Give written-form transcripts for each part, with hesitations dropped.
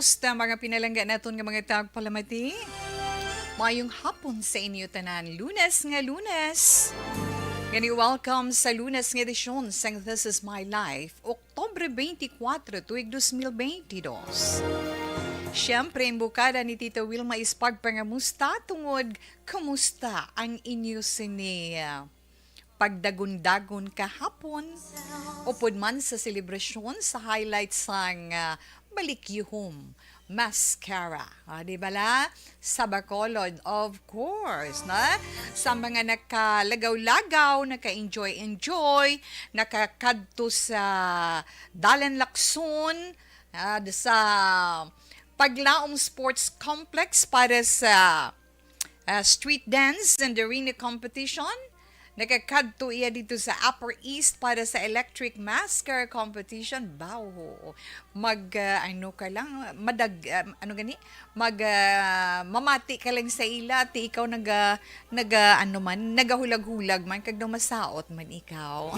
Kamusta mga pinalangga naton nga mga tagpalamati? Mayong hapon sa inyo tanan. Lunes nga lunes. Gani welcome sa lunes nga edisyon sang This Is My Life, Oktubre 24, tuig 2022. Siyempre, ang bukada ni Tita Wilma is pagpangamusta tungod kamusta ang inyo sini pagdagon-dagon kahapon upod man sa selebrasyon sa highlights sang Balikyuhom Mascara. Di ba la? Sa Bacolod, of course. Na? Sa mga nakalagaw-lagaw, naka-enjoy-enjoy, nakakadto sa Dalan Lacson, sa Paglaom Sports Complex para sa street dance and arena competition. Nakakadto iya dito sa Upper East para sa Electric Mascara Competition. Bao. Ano ka lang, mamati ka lang sa ila, ti ikaw nagahulag-hulag man, kag masaot man ikaw.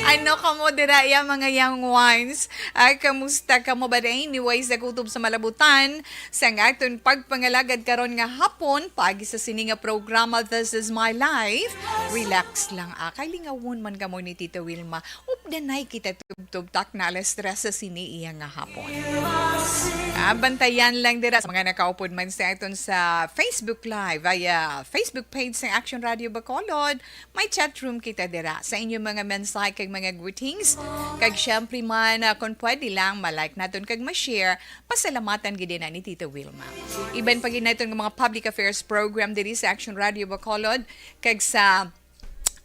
Ano ka mo dira ya mga young ones? Ay, kamusta ka mo ba na anyway sa kutob sa malabutan? Sa aton pagpangalagad karon nga hapon, pagi sa sininga programa This Is My Life, relax lang kay man ka mo ni Tita Wilma. Updanay kita tubtub-tak na alas stress sa sini iya nga hapon. Bantayan lang dira sa mga nakaupod man sa aton sa Facebook Live via Facebook page sa Action Radio Bacolod. May chat room kita dira sa inyong mga mensahe kag mga greetings. Kag syempre man kung pwede lang malike naton kag ma-share, pasalamatan gid na ni Tita Wilma. Iban pa gid naton nga mga public affairs program diri sa Action Radio Bacolod kag sa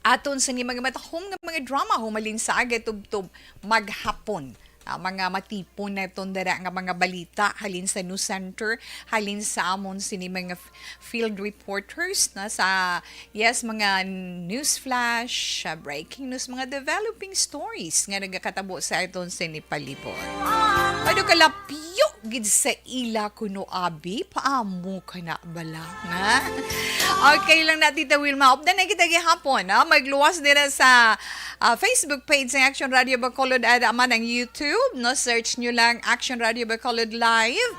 aton sa mga matahong nga mga drama humalin sa aga tubtob maghapon. Mga matipon na itong dara nga mga balita halin sa News Center, halin sa amon sini mga field reporters na sa mga news flash, breaking news, mga developing stories nga nagakatabo sa iton sini palibot. Ano kalapyo gid sa ila kuno abi paamo ka na bala nga. Okay lang na Tita Wilma, updan na kita gihapon magluwas dira sa Facebook page ng Action Radio Bacolod at man ang YouTube, no? Search nyo lang Action Radio Bacolod Live.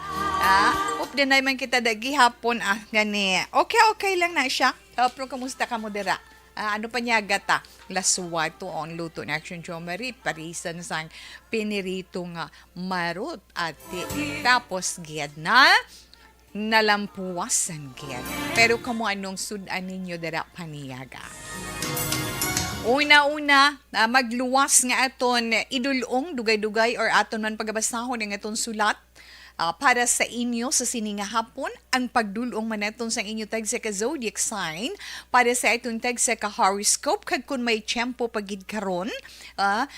Updan na man kita dagi hapon gani. Okay lang na siya. Pero kamusta ka mo dira? Ano pa niya gata? Laswato on luto na Action Chomari, parisan sang pinirito nga marot at tapos giyad na nalampuwasan giyad. Pero kamo anong sudan ninyo dira paniyaga? Una-una, magluwas nga aton idulong dugay-dugay or aton man pagabasahon ng aton sulat para sa inyo sa sininga hapon ang pagdulong maneton sa inyo tag sa ka zodiac sign para sa itong tag sa ka horoscope kag kun may tiyempo pagid karon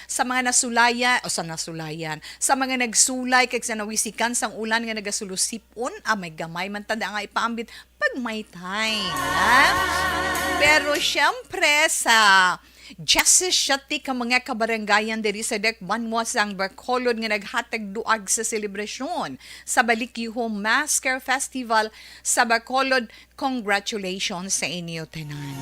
sa mga nasulayan sa mga nagsulay kag sa nawisikan sang ulan nga nagasulusipon may gamay man tada nga ipaambit pag may time pero syempre sa Justice Shati ka mga kabarangayan diri sa Dekban Wasang Bacolod nga naghatag duag sa selebrasyon sa Balikyuhom Mascara Festival sa Bacolod. Congratulations sa inyo tanan.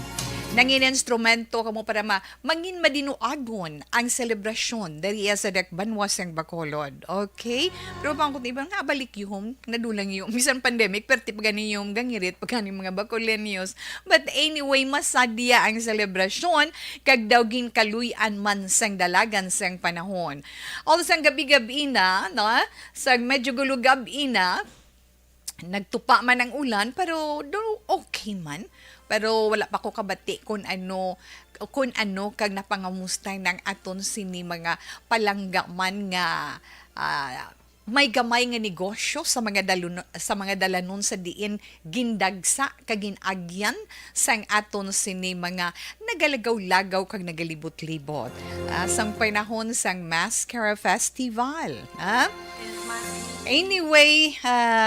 Nangin instrumento kamo para mangin madinuagon ang selebrasyon diri sa Dekban Wasang Bacolod. Okay? Pero pang kung ibang Balikyuhom nadulang yung bisan pandemic perti pagani yung gangirit pagani mga Bacolenios. But anyway, masadya ang selebrasyon kag daw ginkaluy-an man sang dalagan sang panahon. Also sang gabi-gabi na, no? Sang medyo gulugab ina, nagtupa man ang ulan pero okay man. Pero wala pa ko kabati kung ano kag napangamustay ng aton sini mga palangga man nga may gamay nga negosyo sa mga dalanon sa diin gindagsa kag ginagyan sang aton sini mga nagalagaw-lagaw kag nagalibot-libot sang panahon sang Mascara Festival. Anyway,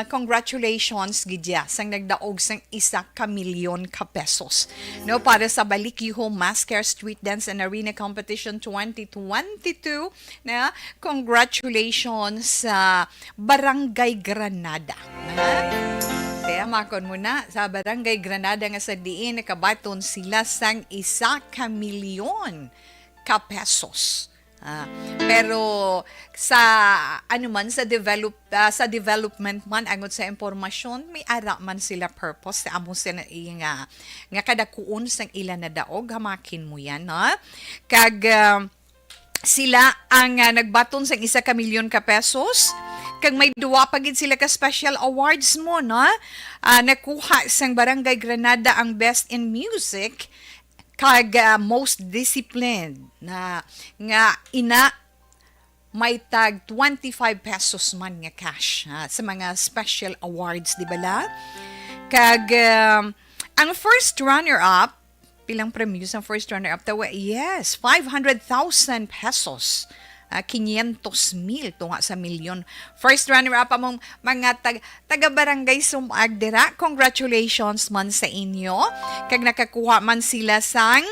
congratulations gidya sang nagdaog sang 1,000,000 ka pesos. No, para sa Balikyuhom Mascara Street Dance and Arena Competition 2022. Na congratulations sa Barangay Granada. Kaya makon mo na sa Barangay Granada nga sa diin nakabaton sila sang 1,000,000 ka pesos. Pero sa ano man sa development man angot sa impormasyon may ara man sila purpose sa amo sila nga kadakuon sang ila na daog hamakin mo yan ha kag sila ang nagbaton sa 1 ka milyon ka pesos kag may duwa pa gid sila ka special awards mo no nakuha sang Barangay Granada ang Best in Music kag most disciplined na nga ina may tag 25 pesos man nga cash sa mga special awards di bala kag ang first runner up pilang premyo sa first runner up tawa yes 500,000 pesos 500,000 tunga sa milyon. First runner-up among mga taga-barangay Sumag dira. Congratulations man sa inyo. Kag nakakuha man sila sang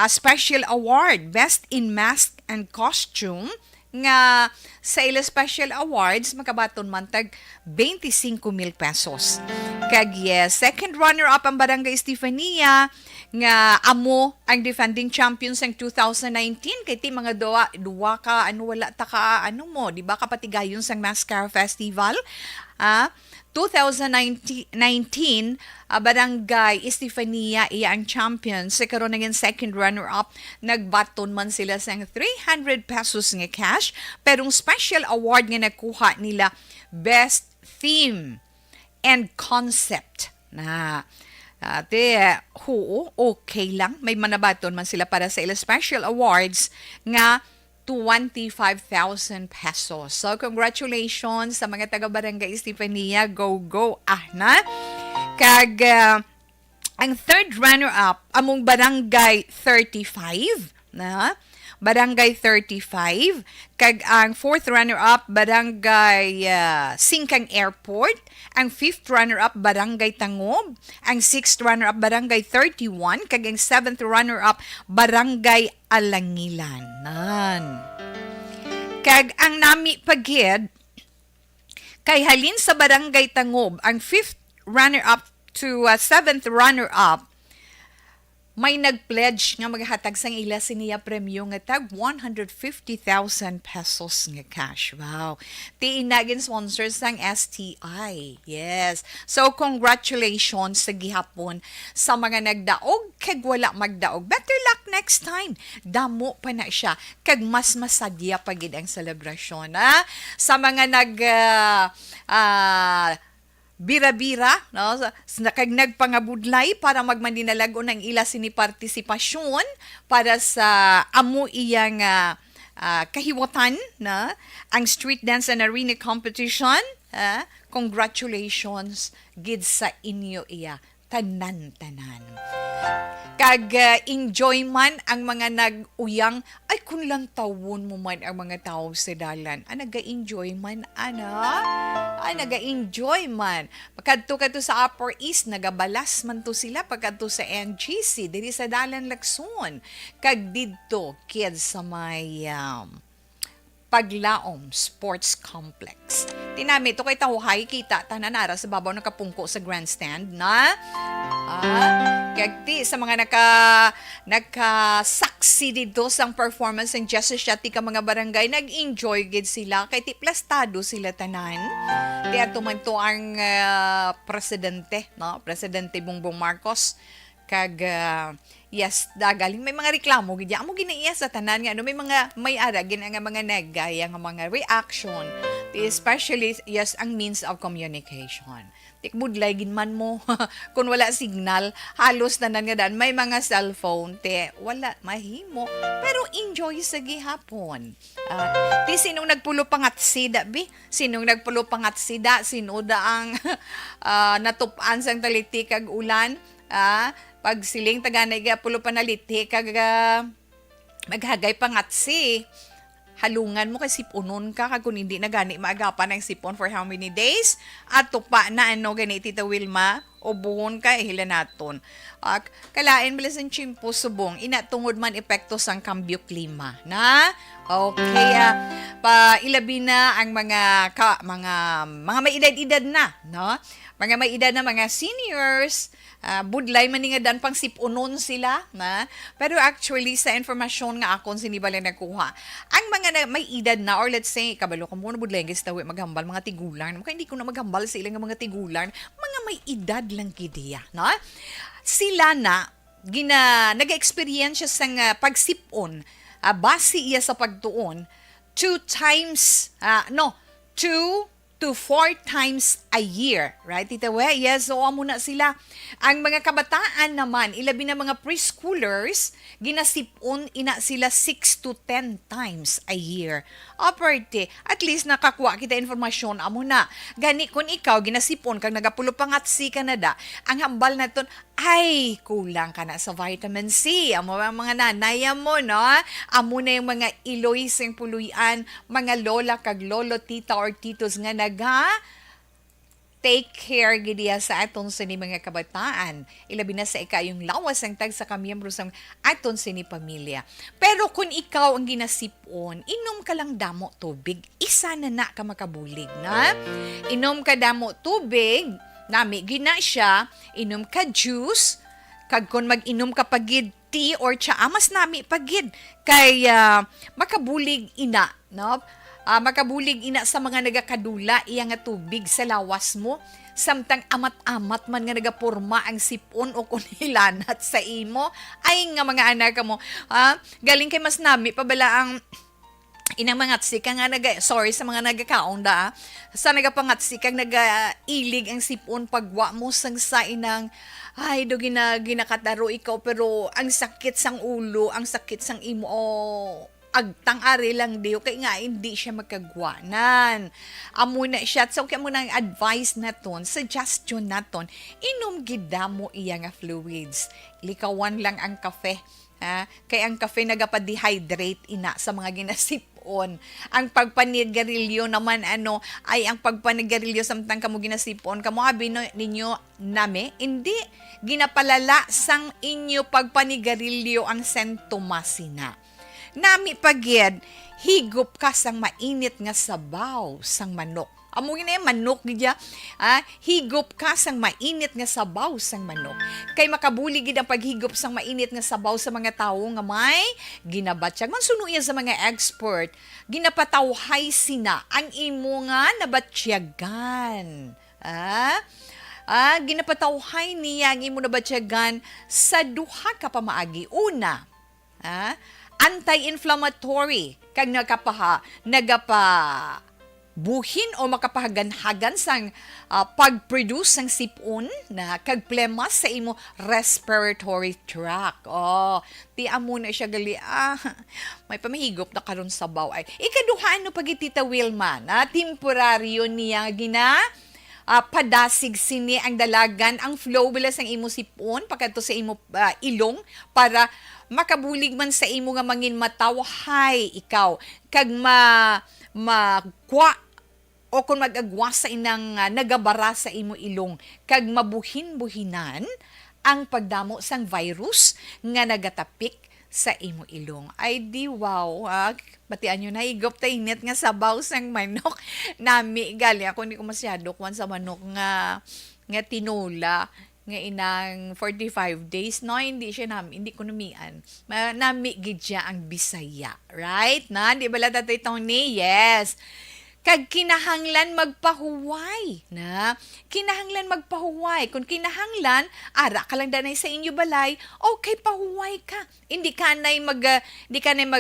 special award, Best in Mask and Costume, nga sa ila special awards makabaton man tag 25,000 pesos. Kag yes, second runner-up ang Barangay Estefania nga amo ang defending champions ng 2019 kay ti mga duwa ka wala ta ka mo di ba kapatigayon sang Mascara Festival 2019 Barangay Estefania iya ang champions sa karon nga second runner up nagbaton man sila sang 300 pesos nga cash perong special award nga nakuha nila best theme and concept na okay lang. May manabaton man sila para sa ila special awards nga 25,000 pesos. So, congratulations sa mga taga-Barangay Estefania. Go, go, na. Kag, ang third runner-up, among Barangay 35, na. Barangay 35. Kag ang fourth runner-up, Barangay Singkang Airport. Ang fifth runner-up, Barangay Tangob. Ang sixth runner-up, Barangay 31. Kag ang seventh runner-up, Barangay Alangilan. Nan. Kag ang nami pagid, kay halin sa Barangay Tangob, ang fifth runner-up to seventh runner-up, may nag-pledge nga maghatag sang ila siniya premyo nga tag 150,000 pesos nga cash. Wow. Ti inagin sponsors sang STI. Yes. So, congratulations sa gihapon sa mga nagdaog kag wala magdaog. Better luck next time. Damo pa na siya. Kag mas masadya pa gid ang selebrasyon. Sa mga bira-bira, no? Kag nagpangabudlay para magmaninalagon ang ila sini partisipasyon para sa amo iyang kahiwatan na ang street dance and arena competition. Congratulations gid sa inyo iya tanan-tanan. Kag enjoy man ang mga nag-uyang ay kun lang tawon mo man ang mga tao sa dalan naga-enjoy man naga-enjoy man pagkadto sa Upper East nagabalas man to sila pagkadto sa NGC diri sa dalan Lagson kag didto kids sa may Paglaom Sports Complex. Tinami ito kay tahuhay kita tananara sa babaw ng kapungko sa grandstand na kagti sa mga nakasaksi dito sang performance ng Justice Shati ka mga barangay nag-enjoy gid sila kay ti plastado sila tanan. Di ato man to ang presidente Bongbong Marcos kag yes, dagaling may mga reklamo gid amo ginaiya sa tanan nga may ara nga mga negaya nga mga reaction especially yes ang means of communication. Tikbudlay gin man mo kung wala signal halos tanan nga dan may mga cellphone wala mahimo pero enjoy sa gihapon. Sinong nagpulo pangatsida sinong nagpulo pangatsida sinoda ang natupan sang talitikag ulan pag siling taganay pulo panaliti kag maghagay pangatsi halungan mo kay sipunon ka kag kun hindi na gani maagapan ang sipon for how many days at tupa na gani Tita Wilma o buhon ka hila naton kalain bilas ang chimpo subong ina tungod man epekto sang kambyo klima na Okay, ilabi na ang mga may edad-edad na, no? Mga may edad na mga seniors, budlay man nga dan pang sipunon sila, na. Pero actually sa informasyon nga akon sinibala nakuha, ang mga may edad na or let's say kabalo ko muna budlay guys tawi maghambal mga tigulang, kaya hindi ko na maghambal sa ilang mga tigulang, mga may edad lang gidiya, no? Sila na nag-experience sa pagsipon, base iya sa pagtuon, 2 to 4 times a year. Right, Tita We? Yes, so amo na sila. Ang mga kabataan naman, ilabi na mga preschoolers, ginasipon ina sila 6 to 10 times a year. Aparte, at least nakakuha kita informasyon amo na. Gani kung ikaw ginasipon kag nagapulo pangatsi ka na da, ang hambal naton ay kulang ka na sa vitamin C. Amo ang mga nanay mo, no? Amo na yung mga iloy sing puluyan, mga lola kag lolo, tita or titos nga take care gidiya sa aton sini mga kabataan. Ilabi na sa yung lawas ang tag sa kamiyembro sa aton sini pamilya. Pero kung ikaw ang ginasipon, inom ka lang damo tubig, isa na ka makabulig, na? Inom ka damo tubig, nami gina siya, inom ka juice, kag kung mag-inom ka pagid tea or tsa, mas nami pagid, kay makabulig ina, no? Makabulig ina sa mga nagakadula iya nga tubig sa lawas mo, samtang amat-amat man nga nagapurma ang sipon o kunilanat sa imo, ay nga mga anak mo, galing kay mas nami pabala ang inang mga tsikang nga sa mga nagakaon da, sa nagapangatsi kang nagailig ang sipon pagwa mo sang sa inang, ay do ginakataro ikaw pero ang sakit sang ulo, ang sakit sang imo, agtang ari lang diyo kay nga hindi siya magkagwanan. Amo na siya, so kaya mo nang advice naton, suggestion naton, inom gida mo iya nga fluids. Likawan lang ang kafe. Kay ang kafe nagapa-dehydrate ina sa mga ginasipon. Ang pagpanigarilyo naman ay ang pagpanigarilyo samtang kamo ginasipon, kamo abi ninyo name, hindi ginapalala sang inyo pagpanigarilyo ang sentomasina. Nami pagid, higop ka sang mainit nga sabaw sang manok. Amo gina manok gidya, higop ka sang mainit nga sabaw sang manok. Kay makabulig gid ang paghigop sang mainit nga sabaw sa mga tawo nga may ginabatsyag. Man sunuya sa mga expert, ginapatawhay sina ang imo nga nabatsyagan. Ginapatawhay niya ang imo nabatsyagan sa duha ka pamaagi. Una, anti-inflammatory kag nagapabuhin o makapahaganhagan sang pag-produce sang sipon na kag plemas sa imo respiratory tract. Ti amo na siya gali, may pamahigop na karon sa baw ay. Ikaduha pag Tita Wilma, na temporaryo niya padasig sini ang dalagan ang flow bilas ang imo sipon pagkadto sa imo ilong para makabulig man sa imo nga mangin matawhay ikaw kag kwa o kung mag-agwa sa inang nagabara sa imo ilong kag mabuhin-buhinan ang pagdamo sang virus nga nagatapik sa imo ilong. Ay di wow, batian nyo na higop ta init nga sabaw sang manok. Nami gali ako hindi ko masyado kuan sa manok nga tinola nga inang 45 days no, hindi ko namian. Nami gid siya ang Bisaya, right? Na di bala tatay Tony? Yes. Kag kinahanglan magpahuway, na kinahanglan magpahuway. Kung kinahanglan ara ka lang danay sa inyo balay, okay, pahuway ka. Hindi ka nay mag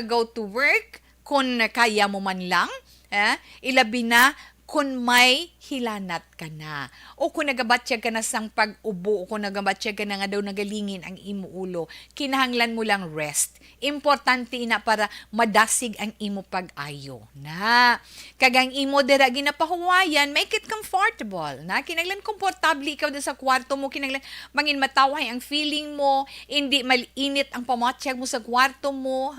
go to work kung kaya mo man lang, ilabi na kung may hilanat ka na. O kung nagabatsyag ka na sang pag-ubo, o kung nagabatsyag ka na nga daw nagalingin ang imo ulo, kinahanglan mo lang rest. Importante na para madasig ang imo pag-ayo. Na, kagang imo dira ginapahuwayan, make it comfortable. Na, kinahanglan komportable ikaw sa kwarto mo, kinahanglan mangin mataway ang feeling mo, hindi malinit ang pamatsyag mo sa kwarto mo,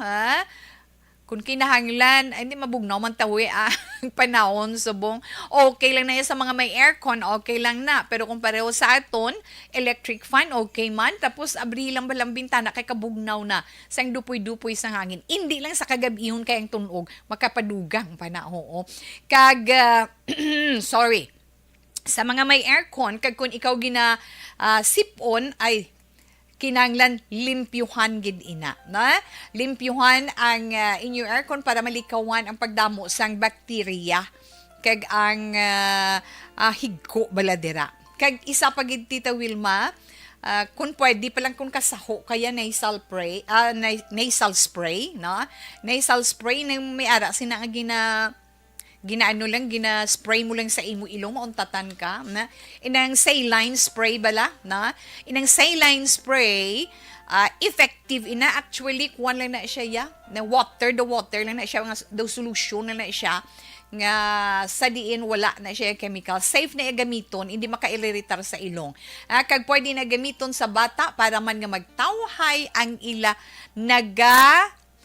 kung kinahanglan, ay, hindi mabugnaw man tawi ang panahon subong. Okay lang na yan sa mga may aircon, okay lang na. Pero kung pareho sa aton, electric fan, okay man. Tapos abri lang balang bintana kay kabugnaw na. Sang dupoy-dupoy sa hangin. Hindi lang sa kagabihon kayang tunog, makapadugang panahon. Sorry. Sa mga may aircon, kag kung ikaw sip-on, ay kinanglan limpyuhan gid ina na limpyuhan ang inyong aircon para malikawan ang pagdamo sang bakterya kag ang higko baladera kag isa pa gid Tita Wilma, kung pwede pa lang kung kasaho kaya nasal spray no nasal spray na may ara sina gina-spray mo lang sa imo ilong, mauntatan ka, na? Inang saline spray bala, na? Inang saline spray, effective actually, kuwan lang na siya, na the water lang na siya, the solution lang na siya, nga sa diin wala na siya chemical. Safe na gamiton, hindi makailiritar sa ilong. Kag pwede na gamiton sa bata, para man nga magtawhay ang ila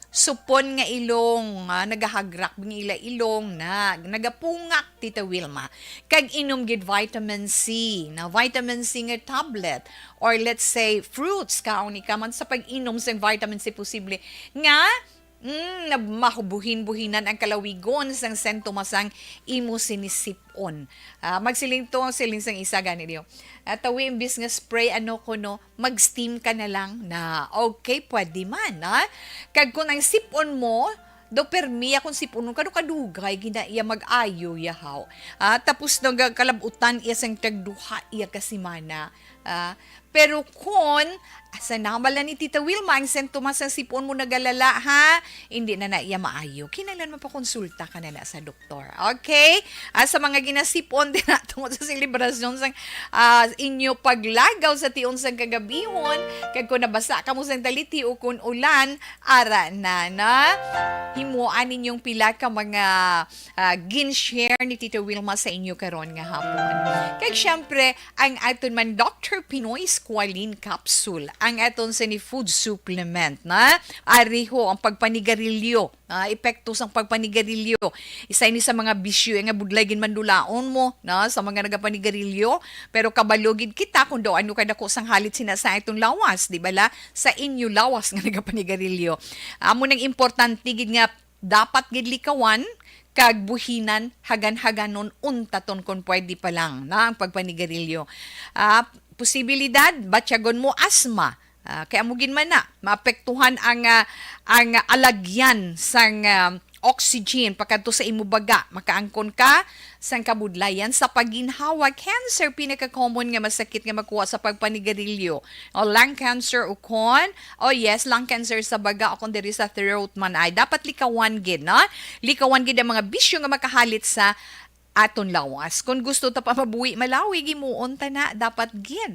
supon nga ilong, nagahagrak ng ila ilong na nagapungak Tita Wilma. Kag inom gid vitamin C, na vitamin C nga tablet or let's say fruits kauni ka man sa pag-inom sa vitamin C posible nga mahubuhin-buhinan ang kalawigon sang sentumasang imo sinisipon. Magsiling to ang siling sang isa gani diyo. Tawi imbis nga spray mag-steam ka na lang na okay pwede man kag kung ang sipon mo do permiya kung sipon kado kadugay gina iya mag-ayo yahaw. Tapos kalabutan iya sang tagduha iya kasimana. Pero kung sa namala ni Tita Wilma, ang sentumas ang sipon mo nagalala, hindi na iya maayo. Kinailan mapakonsulta ka na sa doktor. Okay? Sa mga ginasipon din tungod sa selebrasyon sa inyo paglagaw sa tiyon sa kagabihon, kag kung nabasa ka mo sa taliti o kung ulan, ara na himuan ninyong pila ka mga gin-share ni Tita Wilma sa inyo karon nga hapon. Kag syempre, ang aton man Dr. Pinoy Squalene Capsule, ang aton sa ni food supplement na ariho ang pagpanigarilyo, epekto sang pagpanigarilyo. Isa ini sa mga bisyo nga budlay gin mandulaon mo na sa mga nagapanigarilyo, pero kabalogid kita kung daw ano kada ko sang halit sina sa itong lawas, di bala sa inyo lawas nga nagapanigarilyo. Amo nang importante gid nga dapat gid likawan kag buhinan hagan-haganon untaton kung pwede pa lang na ang pagpanigarilyo. Posibilidad batyagon mo asma. Kaya mugin man na maapektuhan ang alagyan sang oxygen pagkadto sa imo baga, makaangkon ka sang kabudlayan sa pagginhawa. Cancer pinaka-common nga masakit nga makuha sa pagpanigarilyo. O lung cancer lung cancer sa baga o kung diri sa throat man ay dapat likawan gid likawan gid ang mga bisyo nga makahalit sa aton lawas. Kung gusto ta pa mabuhi malawi gimuon ta na dapat gid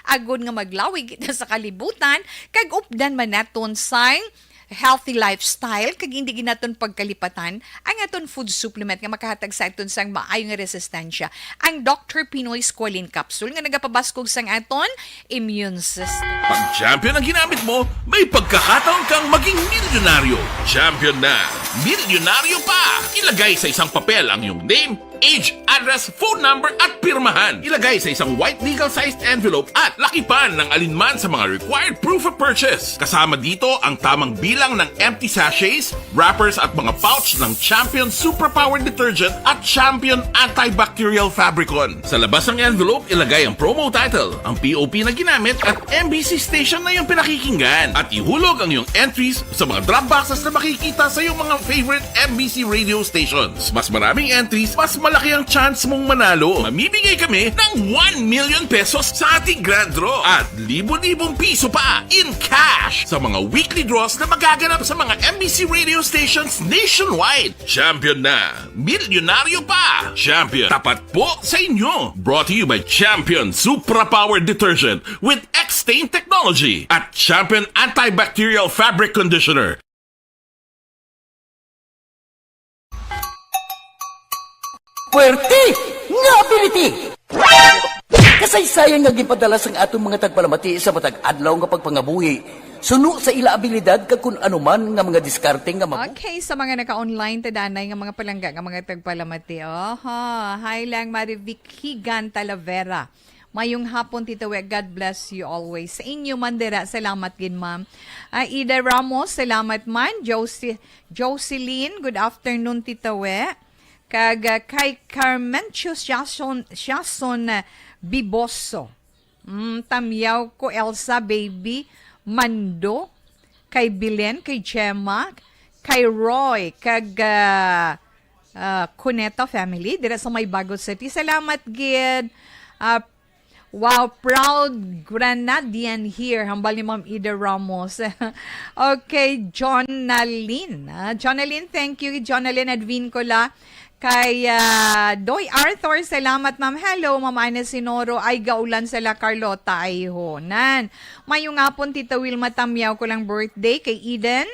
agod nga maglawi gid sa kalibutan kag updan man naton sang healthy lifestyle kag hindi ginaton pagkalipatan ang aton food supplement nga makahatag sa aton sang maayo nga resistensya, ang Dr. Pinoy Squalene Capsule nga nagapabaskog sang aton immune system. Pag champion ang ginamit mo, may pagkakataon kang maging milyonaryo. Champion na, milyonaryo pa! Ilagay sa isang papel ang iyong name, age, address, phone number at pirmahan. Ilagay sa isang white legal-sized envelope at lakipan ng alinman sa mga required proof of purchase. Kasama dito ang tamang bilang ng empty sachets, wrappers at mga pouch ng Champion Superpower Detergent at Champion Antibacterial Fabricon. Sa labas ng envelope, ilagay ang promo title, ang POP na ginamit at MBC station na yung pinakikinggan. At ihulog ang iyong entries sa mga drop boxes na makikita sa iyong mga favorite MBC radio stations. Mas maraming entries, mas malaki ang chance mong manalo. Mamimigay kami ng 1 million pesos sa ating grand draw at libo-libong piso pa in cash sa mga weekly draws na magaganap sa mga MBC radio stations nationwide. Champion na, milyonaryo pa. Champion, tapat po sa inyo. Brought to you by Champion Superpower Detergent with X-Stain Technology at Champion Antibacterial Fabric Conditioner. Puwerte nga ability! Kasaysayan nga gipadala sang atong mga tagpalamati sa matag adlaw nga pagpangabuhi Suno sa ila abilidad kag kun anuman nga mga diskarte nga mabuhi. Okay, sa mga naka-online tadanay nga mga palangga nga mga tagpalamati. Hi lang Marivic Higan Talavera. Mayong hapon, Tita We. God bless you always. Sa inyo, Mandera, salamat gin, ma'am. Ida Ramos, salamat man. Jocelyn, good afternoon, Tita We. Kay Carmencio Siason Biboso. Tamyaw ko, Elsa, baby. Mando. Kay Bilen, kay Gemma. Kay Roy. Cuneta family. Dira sa may Bago City. Salamat, gid. Wow, proud Granadian here. Hambal ni Ma'am Ida Ramos. Okay, Jonalyn. Jonalyn, thank you. Jonalyn Advincola. Kay Doy Arthur, salamat ma'am. Hello, Ma'am Ana Sinoro. Ay gaulan sa La Carlota. Ay honan. Mayong hapon, Tita Wilma Tamyaw ko lang birthday. Kay Eden.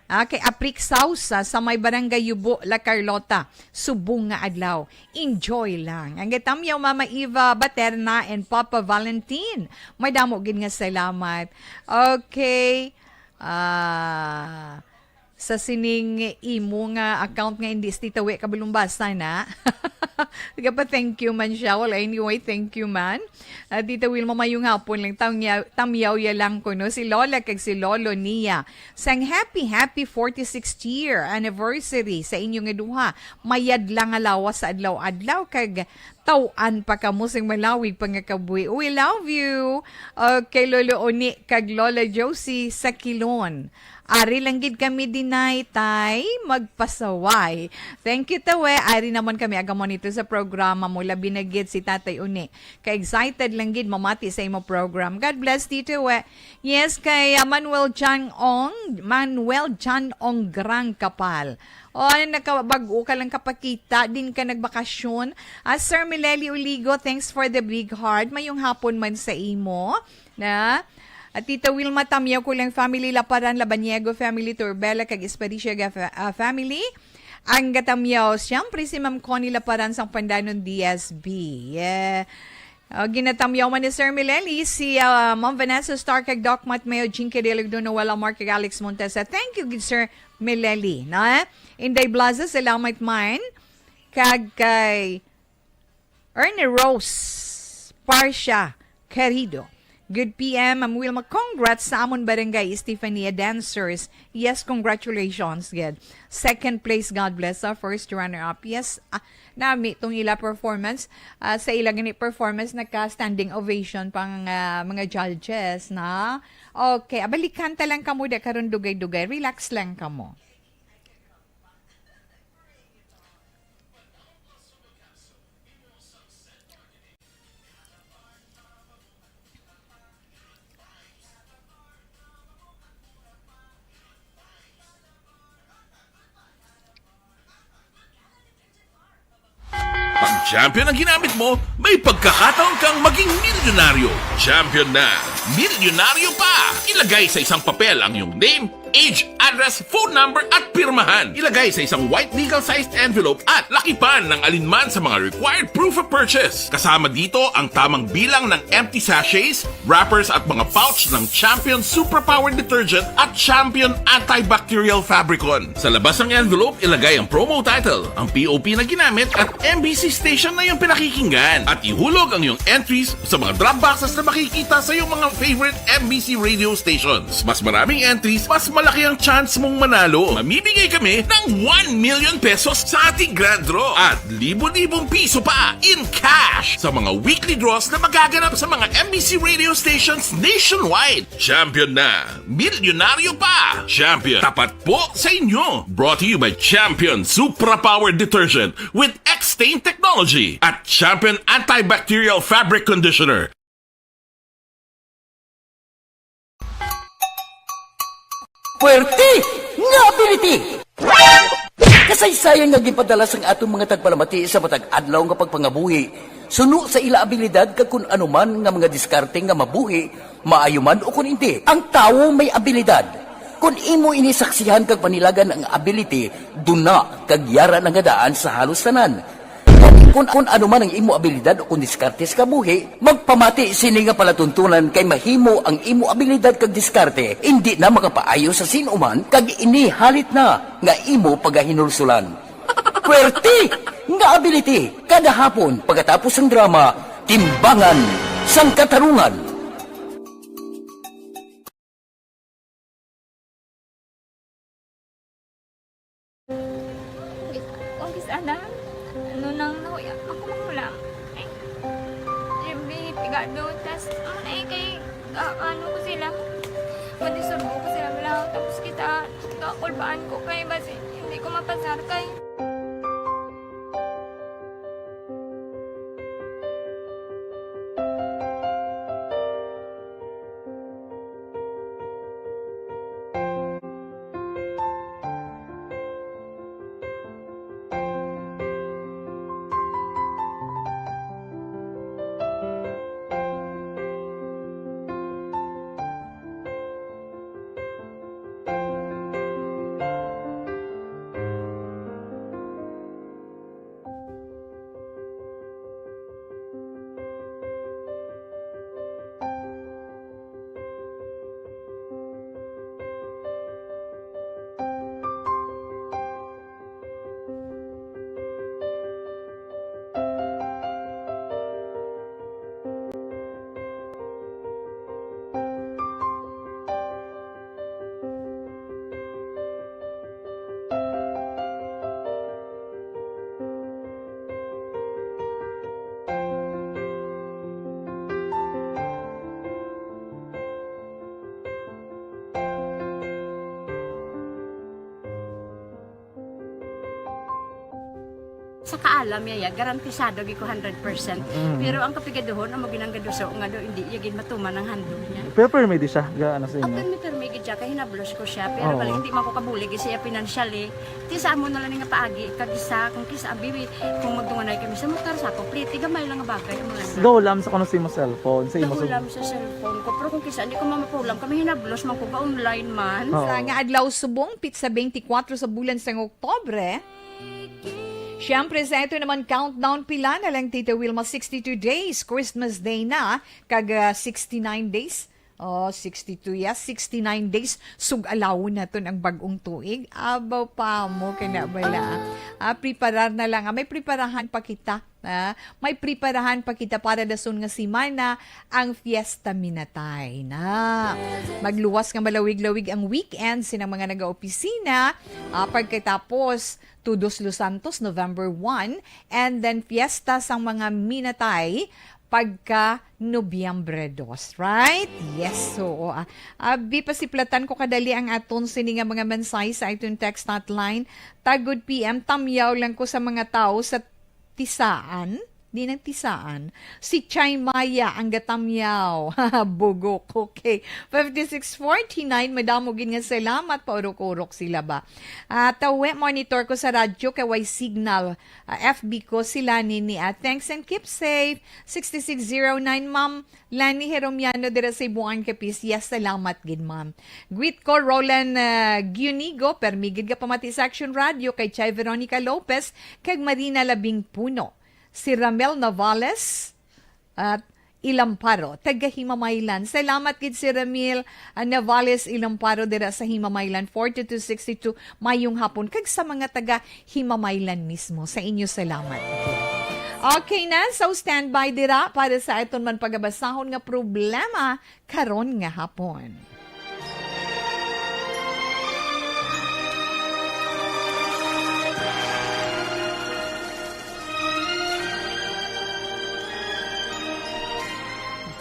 Kay Aprik Sausa sa may barangay Yubo, La Carlota, Subong nga adlaw. Enjoy lang. Ang gatamyaw Mama Eva Baterna and Papa Valentin. May damo gid nga salamat. Okay. Sa sining imo nga account nga hindi Tita We kabalumbasa na. Tiga pa thank you man siya. Well, anyway, thank you man. Tita Wilma mayong hapon lang. Tamyaw ya lang ko, no? Si Lola kag si Lolo niya. Sang happy 46th year anniversary sa inyong duha. Mayad lang nga lawas sa adlaw-adlaw kag tawan pa ka mo sing malawig pa nga kabuhi. We love you. Okay, Lolo Oni kag Lola Josie sa Kilon. Ari lang gid kami dinay tay magpasaway. Thank you Tawe. Ari naman kami aga monitor sa programa mo labi na gid si Tatay Uni. Ka-excited lang gid mamati sa imo program. God bless Tito We. Yes kay Manuel John Ong Grang Kapal. Nakabago ka lang kapakita, din ka nagbakasyon. Sir Mileli Uligo, thanks for the big heart. Mayong hapon man sa imo. Na? At Tita Wilma Tamyaw ko lang family Laparan, Labanyego family, Turbela, kag Espericia family. Ang gatamyaw, siyempre si Ma'am Connie Laparan sang Pandanon DSB. Yeah. Ginatamyaw man ni Sir Mileli, si Ma'am Vanessa Stark, kag Doc Matt Mayo, Jinky Deligdono, Wala Mark, kag Alex Montesa. Thank you, good Sir Mileli. Na? Inday Blaza, salamat man. Kag kay Ernie Rose, Parsha, Querido. Good PM, Ma'am Wilma. Congrats sa amon barangay, Estefania Dancers. Yes, congratulations, good. Second place, God bless. First runner-up, yes. Nami itong ila performance. Sa ila ganit performance, nagka-standing ovation pang mga judges, na? Okay, abalikan ta lang kamo da karon dugay-dugay. Relax lang kamo. Pag champion ang ginamit mo, may pagkakataon kang maging milyonaryo. Champion na, milyonaryo pa! Ilagay sa isang papel ang iyong name, age, address, phone number at pirmahan. Ilagay sa isang white legal-sized envelope at lakipan ng alinman sa mga required proof of purchase. Kasama dito ang tamang bilang ng empty sachets, wrappers at mga pouch ng Champion Superpower Detergent at Champion Antibacterial Fabricon. Sa labas ng envelope, ilagay ang promo title, ang POP na ginamit at MBC station na yung pinakikinggan. At ihulog ang iyong entries sa mga drop boxes na makikita sa iyong mga favorite MBC radio stations. Mas maraming entries, mas malaki ang chance mong manalo. Mamimigay kami ng 1 million pesos sa ating grand draw at libo-libong piso pa in cash sa mga weekly draws na magaganap sa mga MBC radio stations nationwide. Champion na, milyonaryo pa. Champion, tapat po sa inyo. Brought to you by Champion Supra Power Detergent with X-Stain Technology at Champion Antibacterial Fabric Conditioner. Puwerte nga ability! Kasaysayan nga gipadala sang atong mga tagpalamati sa matag adlaw nga pagpangabuhi. Suno sa ila abilidad kag kun anuman nga mga diskarte nga mabuhi, maayo man o kun hindi. Ang tawo may abilidad. Kung imo inisaksihan kag panilagan ang ability, duna kag yara nga daan sa halos tanan. kung ano man ang imo abilidad o kung diskarte sa kabuhi, magpamati sini nga palatuntunan kay mahimo ang imo abilidad kag diskarte, hindi na makapaayo sa sinuman kag ini halit na nga imo pagahinulsulan. Pwerte nga ability kada hapon pagkatapos ng drama, Timbangan sang Katarungan. Kung sana, ano nang nauya, ako makulang. Eh, siyempre, pigado, tas, kay, ano ko sila, madisurbo ko sila lang, tapos kita, kakulbaan ko kay, basi, hindi ko mapasar kay. Sa kaalam yaya, garantisado gi ko 100%. Pero ang kapigaduhon, ang maginanggaduso, nga do, hindi yagin matuman ang handog niya. Pero permit siya, gaano sa inyo? Ang permit siya, kaya hinablos ko siya. Pero Oo. balik, hindi man ko kabulig siya financially. Ti saan mo na lang nga paagi, kagisa, kung kisa abibi, kung magtunganay kami sa motor sa ako, pliti, gamay lang nga bagay. Ang mga Go lang sa kuno sa imo cellphone, sa imo nahulam sa cellphone ko. Pero kung kisa, hindi ko mamapulam, kami hinablos, man ko ba online man. Oo. Sa nga adlaw subong, pizza 24 sa bulan sa Oktobre. Siyempre sa ito naman countdown pila na lang Tita Wilma, 62 days, Christmas Day na, kag 69 days. Oh, 62, yes, 69 days. Sug-alawon na to ang bagong tuig. Abaw pa mo, kinabala. Preparar na lang. May preparahan pa kita. May preparahan pa kita para dasun nga simana ang Fiesta Minatay na. Magluwas nga malawig-lawig ang weekend sinang mga nag-opisina. Pagkatapos, Tudos Los Santos, November 1. And then, Fiesta sang mga Minatay pagka Nobyembre 2, right? Yes, so abi pasiplatan ko kadali ang aton sini nga mga mensay sa itong text hotline. Tagod PM, tamyaw lang ko sa mga tao sa tisaan. Di ng tisaan. Si Chay Maya ang gatamyaw. Bugok. Okay. 5649, madamogin nga salamat. Paurok-urok sila ba? Tawe, monitor ko sa radyo kaway signal. FB ko sila nini. Thanks and keep safe. 6609, Ma'am Lani Heromiano dira sa Ibuan Kapis. Yes, salamat gid, Ma'am. Greet ko Roland Giunigo. Permigid ka pamati sa Action Radio kay Chay Veronica Lopez kag Marina Labing Puno. Si Ramel Navales at Ilamparo, taga Himamaylan. Salamat gid si Ramel Navales Ilamparo dira sa Himamaylan, 4262 mayong hapon. Kag sa mga taga Himamaylan mismo, sa inyo salamat. Okay na, so standby dira para sa aton man pagabasahon nga problema karon nga hapon.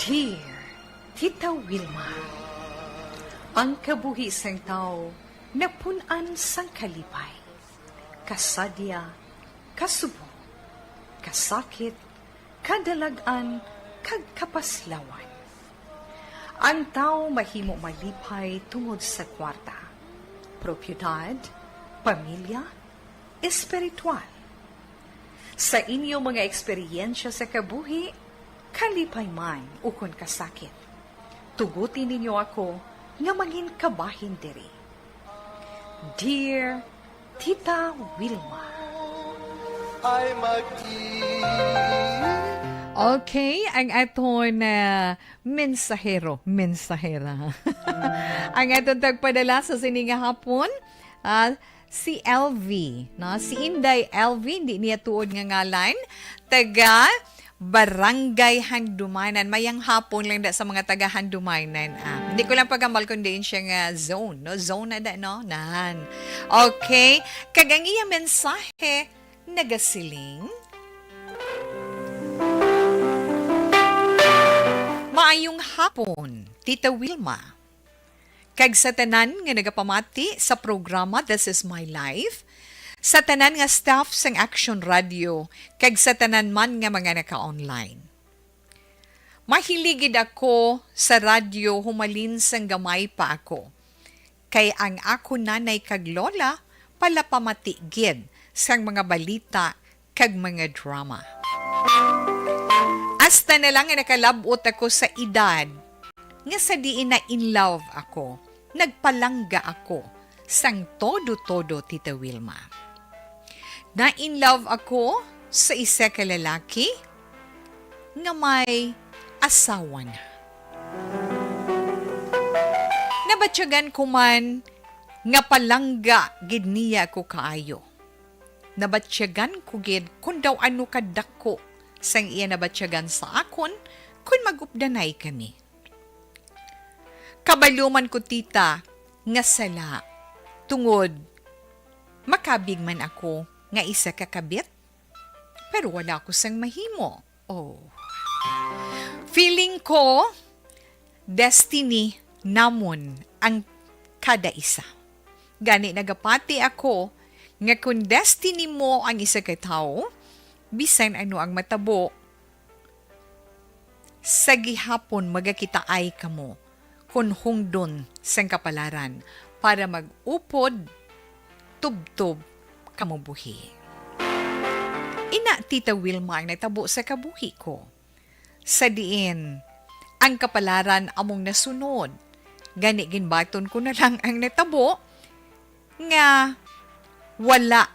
Dear Tita Wilma, ang kabuhi sang tao napunan sang kalipay, kasadya, kasubo, kasakit, kadalagan, kag kapaslawan. Ang tao mahimo malipay tungod sa kwarta, propiedad, pamilya, espiritual. Sa inyo mga eksperyensya sa kabuhi, kalipay man ukon kasakit. Tugutin ninyo ako nga maging kabahin diri. Dear Tita Wilma, ay Okay, ang aton mensahera. Ang aton tagpadala sa sininga hapon, si LV. No? Si Inday LV, hindi niya tuod nga ngalan, taga Barangay Handumanan. Mayang hapon lang da sa mga taga Handumanan. Hindi ko lang pagambal kundi siya nga zone. No? Zone na da, no? Nahan. Okay. Kagang iya mensahe, nagasiling. Maayong hapon, Tita Wilma. Kag sa tanan nga nagapamati sa programa This Is My Life, sa tanan nga staff sang Action Radio, kag sa tanan man nga mga naka-online. Mahiligid ako sa radyo humalin sang gamay pa ako. Kay ang ako nanay kag lola pala pamatigid sang mga balita kag mga drama. Hasta na lang nakalabot ako sa edad nga sa diin na in love ako, nagpalangga ako sang todo-todo, Tita Wilma. Na in love ako sa isa ka lalaki nga may asawa na. Nabatyagan ko man nga palangga gid niya ko kaayo. Nabatyagan ko gid kung daw ano kadako sang iya nabatyagan sa akon kung magupdanay kami. Kabaluman ko tita nga sala tungod makabig man ako nga isa kakabit pero wala ko sang mahimo. Oh. Feeling ko destiny namon ang kada isa. Gani nagapati ako nga kung destiny mo ang isa ka tao, bisan ano ang matabo, sa gihapon magakitaay kamo kung hungdon sang kapalaran para mag-upod, tubtob kamo buhi. Ina Tita Wilma ang natabo sa kabuhi ko. Sa diin, ang kapalaran among nasunod. Gani ginbaton ko na lang ang natabo nga wala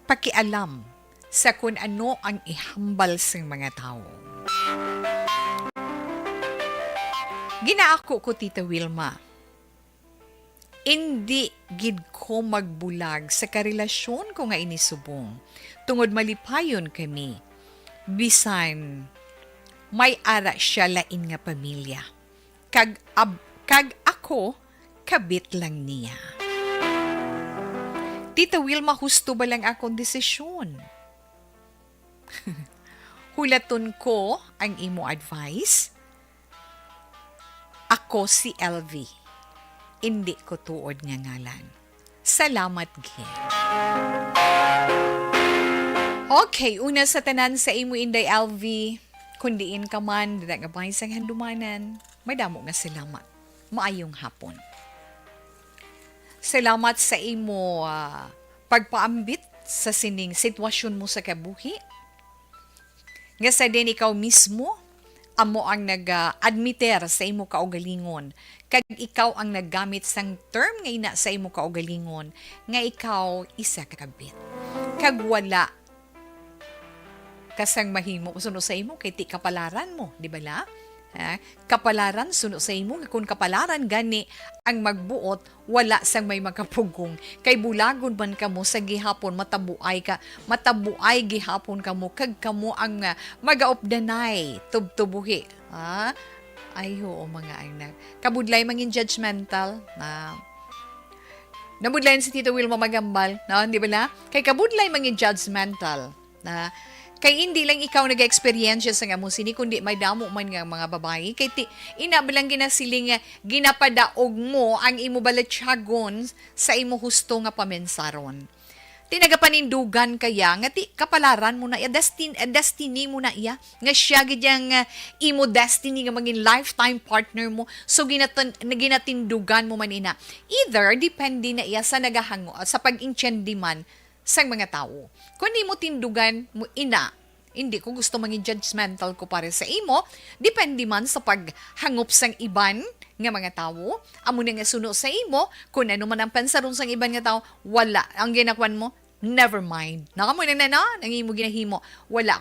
pakialam sa kung ano ang ihambal sa mga tao. Ginaako ko, Tita Wilma, hindi gid ko magbulag sa karelasyon ko nga inisubong. Tungod malipayon kami, bisan may ara siya lain nga pamilya. Kag ako, kabit lang niya. Tita Wilma, husto ba lang akong desisyon? Hulaton ko ang imo advice. Ako si LV. Hindi ko tuod nga ngalan. Salamat, Gil. Okay, una sa tanan sa imo Inday LV. Kundiin ka man, dada nga bahay sang Handumanan. May damo nga salamat. Maayong hapon. Salamat sa imo pagpaambit sa sining sitwasyon mo sa kabuhi. Nga sa din ikaw mismo, amo ang nag-admiter sa imo kaugalingon. Kag ikaw ang naggamit sang term nga ina sa imo kaugalingon, nga ikaw isa kakabit. Kag wala kasang mahimo suno sa imo kay ti kapalaran mo, di ba la? Kapalaran suno sa imo, kung kapalaran gani ang magbuot, wala sang may makapugong. Kay bulagon man kamo sa gihapon, matabuay gihapon kamo, kag kamo ang magaopdanay, tubtubuhi. Ay ho, mga anak. Kabudlay mangin judgmental, nabudlayan si Tito Wilma magambal, no? Di ba la? Kay kabudlay mangin judgmental, kay hindi lang ikaw nag-experience sa nga mo sini, kundi may damo man nga mga babae. Kay inabalang ginasiling ginapadaog mo ang imo balatsyagon sa imo husto nga pamensaron. Tinagapanindugan kaya nga ti kapalaran mo na iya, destiny mo na iya, nga siya gidyang imo destiny nga maging lifetime partner mo. So ginatindugan mo man ina. Either depende na iya sa nagahango sa pag-intyendi man sang mga tao. Kung di mo tindugan mo ina, hindi ko gusto maging judgmental ko pare sa imo, depende man sa paghangop sang iban nga mga tao, amo na nga suno sa imo, kung ano man ang pansaron sang iban nga tao, wala. Ang ginakwan mo, never mind. Nakamo na nang imo ginahimo. Wala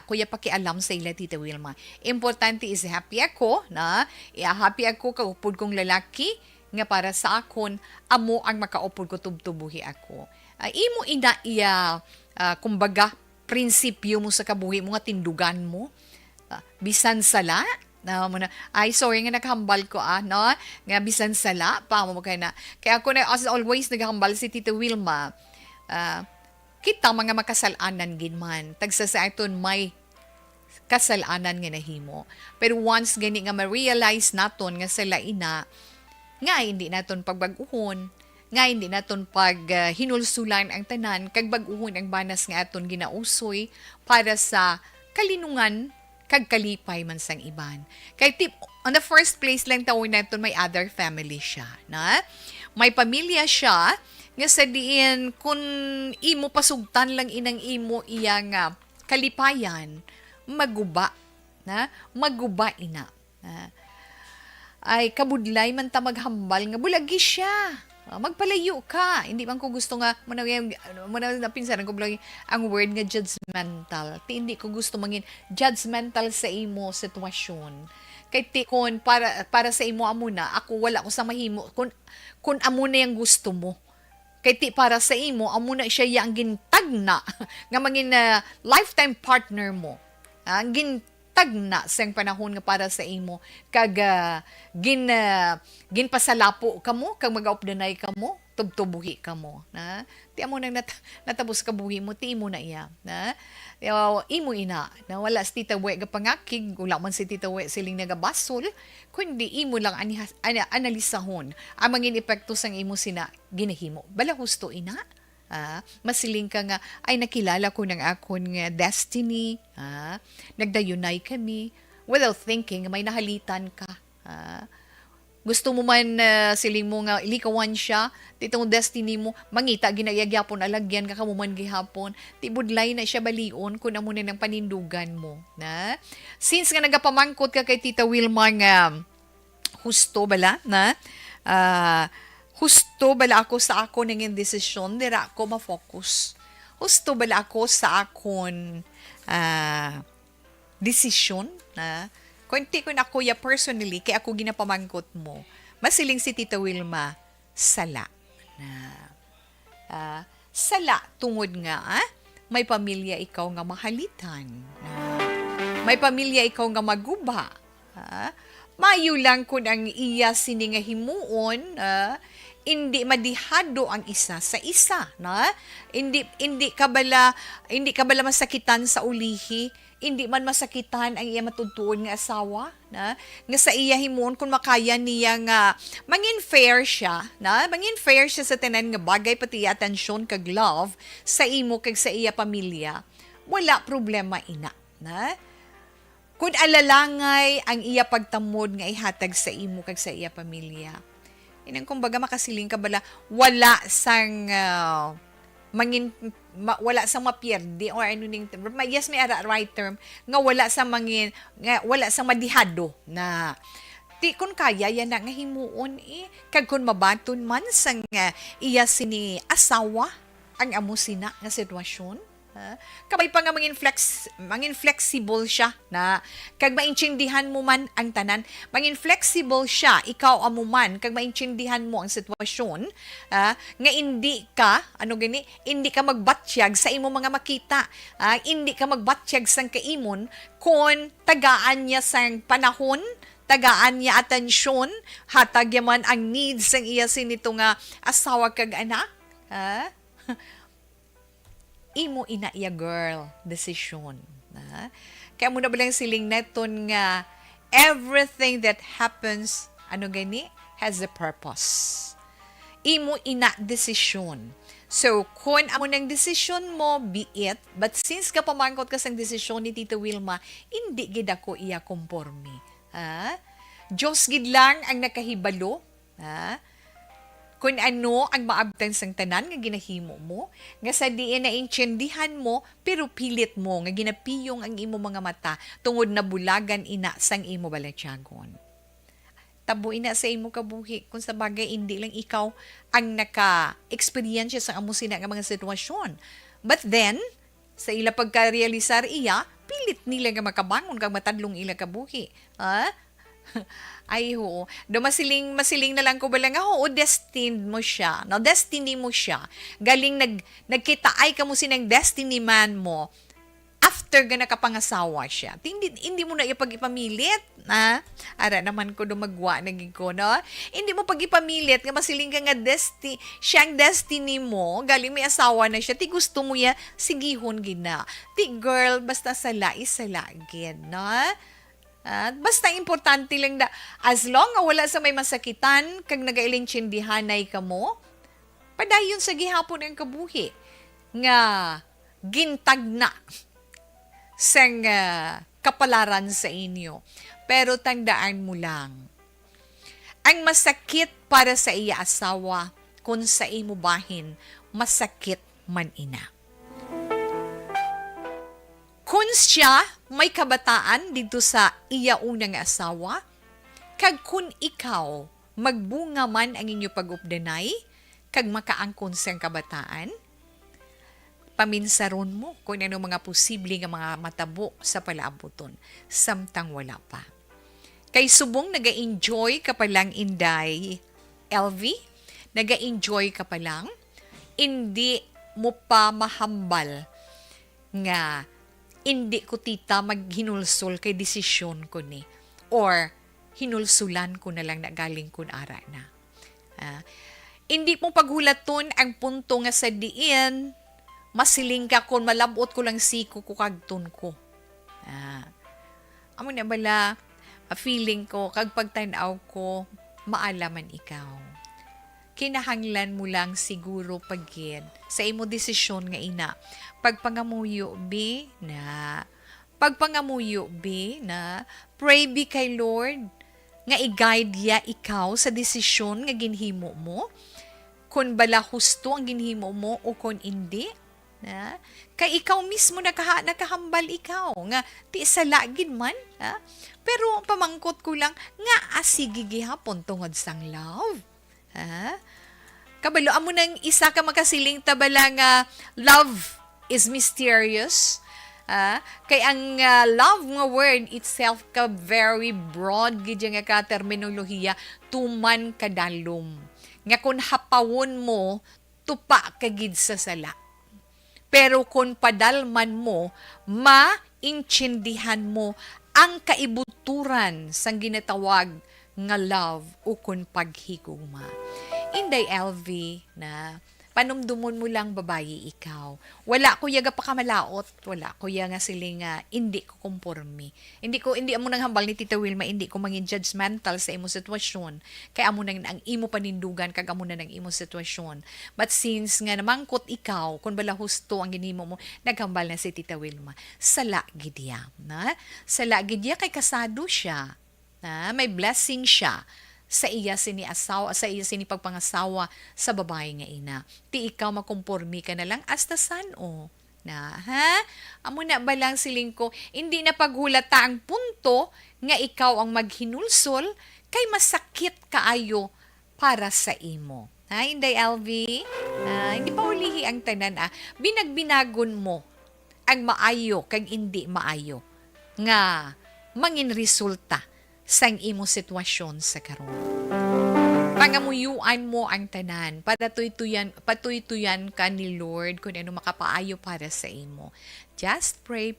kuya pakialam sa ila Tita Wilma. Importante is happy ako na happy ako kaupod kong lalaki nga para sa akon amo ang makaupod ko tubtubuhi ako. Imo ina iya kumbaga prinsipyo mo sa kabuhi mo nga tindugan mo. Bisan sala na mo na ay sorry nga naghambal ko no nga bisan sala pa mo kay na kaya ako na as always naghambal si Tita Wilma. Kita mga makasalanan gin man tagsa sa aton may kasalanan nga nahimo pero once gani nga ma-realize naton nga sala ina nga hindi naton pagbaguhon nga hindi naton pag hinulsulan ang tanan kag baguhon ang banas nga aton ginausoy para sa kalinungan kag kalipay man sang iban. Kay tip, on the first place lang tawon naton may other family siya, na? May pamilya siya nga sa diin kung imo pasugtan lang inang imo iyang kalipayan, maguba, na? Maguba ina. Ay kabudlay man ta maghambal nga bulagi siya. Magpalayo ka. Hindi man ko gusto nga muna napinsaran ko lang ang word nga judgmental. Hindi ko gusto mangin judgmental sa imo sitwasyon. Kay kon para sa imo amo na ako wala ko sa mahimo kun amo na yang gusto mo. Kay para sa imo amo na siya yang gintagna nga mangin lifetime partner mo. Ang gintagna sa panahon nga para sa imo kag ginpasalapo kamo kag magaupdanay kamo tubtubuhi kamo na ti amo nang natabos ka buhi mo ti imo na iya na imo ina na wala si Tita We ga pangakig wala man si Tita We siling nagabasol kundi imo lang analisahon ang mangin epekto sang imo sina ginahimo bala husto ina. Masiling ka nga, ay nakilala ko ng akon nga destiny, nagdayunay kami, without thinking, may nahalitan ka. Gusto mo man siling mo nga ilikawan siya, titong destiny mo, mangita, ginayagyapon, alagyan ka kamuman gihapon, tibudlay na siya balion kung amo na ng panindugan mo. Na? Since nga nagapamangkot ka kay Tita Wilma nga, husto bala, na? Husto bala ako sa akon ng desisyon, dira ako ma-focus. Husto bala ako sa akon desisyon, na? Kunti ko na kuya personally, kaya ako ginapamangkot mo. Masiling si Tita Wilma, sala. Sala, tungod nga, may pamilya ikaw nga mahalitan. May pamilya ikaw nga maguba. Mayo lang kung ang iya sini nga himuon, hindi madihado ang isa sa isa, na? Hindi ka bala masakitan sa ulihi, hindi man masakitan ang iya matutuon nga asawa, na? Nga sa iya himuon kung makaya niya nga mangin fair siya, na? Mangin fair siya sa tanan nga bagay pati atensyon kag love sa imo kag sa iya pamilya. Wala problema ina, na? Kung alalangay ang iya pagtamod nga ihatag sa imo kag sa iya pamilya. Inang kumbaga makasiling ka bala wala sang wala sang mapierdi or ano ning yes may right term nga wala sang wala sang madihado na ti kun kaya yan na nga himuon kag kun mabaton man sang iya sini asawa ang amo sina nga sitwasyon. Kabay pa nga mangin flexible siya na kag maintindihan mo man ang tanan mangin flexible siya ikaw amo man kag maintindihan mo ang sitwasyon nga hindi ka hindi ka magbatsyag sa imo mga makita hindi ka magbatsyag sang kaimon kon tagaan niya sang panahon tagaan niya atensyon hatag yaman ang needs sang iya sinito nga asawa kag anak imo ina iya girl decision kaya mo na balang siling neton nga everything that happens has a purpose imo ina decision so kung amo ng decision mo be it but since ka pamangkot ka sang decision ni Tita Wilma hindi gid ako iya komporme Diyos gid lang ang nakahibalo kung ano ang maabtan sang tanan nga ginahimo mo, nga sa diin na intindihan mo, pero pilit mo, nga ginapiyong ang imo mga mata, tungod na bulagan ina sang imo balatyagon. tabuin na sa imo kabuhi kung sa bagay hindi lang ikaw ang naka-experience sa amo sina nga mga sitwasyon. But then, sa ila pagka-realisar iya, pilit nila nga makabangon kag matadlong ila kabuhi. Ha? Ay ho, do masiling na lang ko bala nga ho, destined mo siya. No, destiny mo siya. Galing nagkita ay kamo sinang destiny man mo after ga nakapangasawa siya. Hindi mo na ipag-ipamilit, ha? Ara naman ko dumagwa naging ko, no? Hindi mo pag-ipamilit nga masiling ka nga siyang destiny mo, galing may asawa na siya, ti gusto mo ya, sigihon gina. Ti girl, basta sala, isala gid, no? At basta importante lang na, as long nga wala sa may masakitan, kag nagailing tsindihanay ka mo, padayon sa gihapon ang kabuhi. Nga, gintag na sang kapalaran sa inyo. Pero tandaan mo lang, ang masakit para sa iya asawa, kung sa imo bahin, masakit man ina. Kung siya may kabataan dito sa iya unang asawa, kag kung ikaw magbunga man ang inyo pag-updanay, kag makaangkon sang kabataan, paminsaron mo kung ano mga posible nga mga matabo sa palaabuton, samtang wala pa. Kay subong naga-enjoy ka pa lang Inday, LV, naga-enjoy ka pa lang, hindi mo pa mahambal nga hindi ko tita maghinulsol kay desisyon ko ni. Or, hinulsulan ko na lang na galing kun ara na. Hindi mo paghulaton ang punto nga sa diin, masiling ka kung malabot ko lang siko ko kagton ko. Amo na bala, feeling ko, kag pagtanaw ko, maalaman ikaw. Kinahanglan mo lang siguro pagin sa imo desisyon nga ina. Pagpangamuyo bi na pray bi kay Lord nga i-guide ya ikaw sa desisyon nga ginhimo mo. Kung bala husto ang ginhimo mo o kung hindi. Na? Kay ikaw mismo nakahambal ikaw nga ti sa lagid man. Ha? Pero pamangkot ko lang nga asigi gihapon tungod sang love. Ha? Kabalo, amo nang isa ka makasiling tabala nga love is mysterious. Kay ang love nga word itself ka very broad gid nga ka terminolohiya tuman kadalom. Nga kun hapawon mo tupa ka gid sa sala. Pero kung padalman mo, maintindihan mo ang kaibuturan sang ginatawag nga love o kun paghigugma. Inday LV na panumdumon mo lang babayi ikaw. Wala ko yaga pa kamalaot, wala ko nga siling hindi ko komporme. Hindi amo nang hambal ni Tita Wilma, hindi ko mangin judgmental sa imo sitwasyon. Kaya amo nang ang imo panindugan kag amo na ang imo sitwasyon. But since nga namangkot ikaw, kun bala husto ang ginimo mo, naghambal na si Tita Wilma. Sala gidya, na? Sala gidya kay kasado siya. Na? May blessing siya sa iya sini pagpangasawa sa babae nga ina. Ti ikaw makompormi ka na lang hasta sano. Na, ha? Amo na ba lang siling ko, hindi na paghulata ang punto nga ikaw ang maghinulsol kay masakit kaayo para sa imo. Ha, Inday LV? Hindi pa ulihi ang tanan Binagbinagon mo ang maayo kag hindi maayo nga mangin resulta sang imo sitwasyon sa karon. Pangamuyuan mo ang tanan, patuytuyan ka ni Lord kung ano makapaayo para sa imo. Just pray,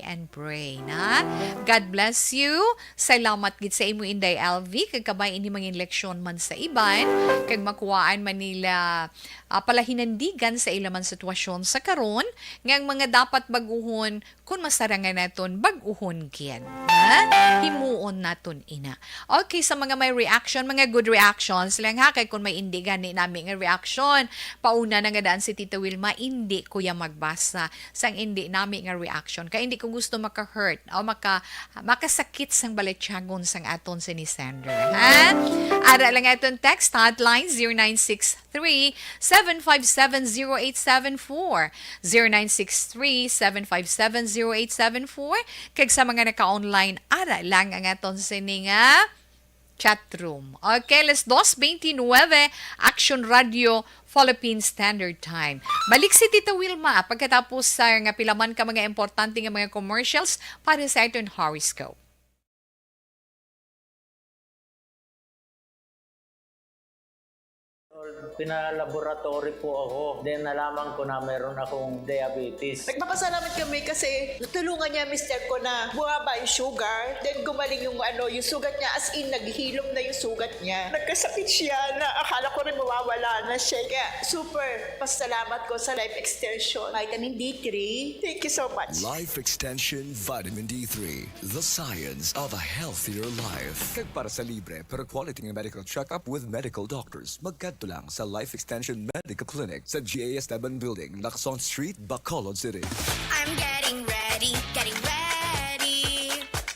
and pray, na? God bless you. Salamat gid sa imo Inday LV, kag kabay ini mangin leksyon man sa iban, kag makuwaan man nila palahinandigan sa ilaman sitwasyon sa karon, nga ang mga dapat baguhon kung masarangan naton baguhon gid. Himuon naton ina. Okay, sa mga may reaction, mga good reactions lang ha, kay kung may hindi gani namin nga reaction, pauna na nga daan si Tita Wilma, hindi ko ya magbasa sang hindi nami nga reaction. Kaya hindi ko gusto maka-hurt o makasakit sang baletsyagon sang aton si ni Sandra. Ha? Ara lang aton text hotline 0963-757-0874. 0963-757-0874. Kag sa mga naka-online, ara lang ang aton sini nga chatroom. Okay, let's 2:29, Action Radio Philippine Standard Time. Balik si Tita Wilma pagkatapos sa nga pilaman ka mga importante nga mga commercials para sa iton horoscope. Pinalaboratory po ako. Then nalaman ko na meron akong diabetes. Nagpapasalamat kami kasi natulungan niya mister ko na bumaba yung sugar. Then gumaling yung yung sugat niya, as in naghilom na yung sugat niya. Nagkasakit siya na akala ko rin mawawala na siya. Kaya super pasalamat ko sa Life Extension. Vitamin D3. Thank you so much. Life Extension Vitamin D3, the science of a healthier life. Kag para sa libre pero quality ng medical check-up with medical doctors, magkadto lang sa Life Extension Medical Clinic sa GAS Taban Building, Lacson Street, Bacolod City. I'm getting ready.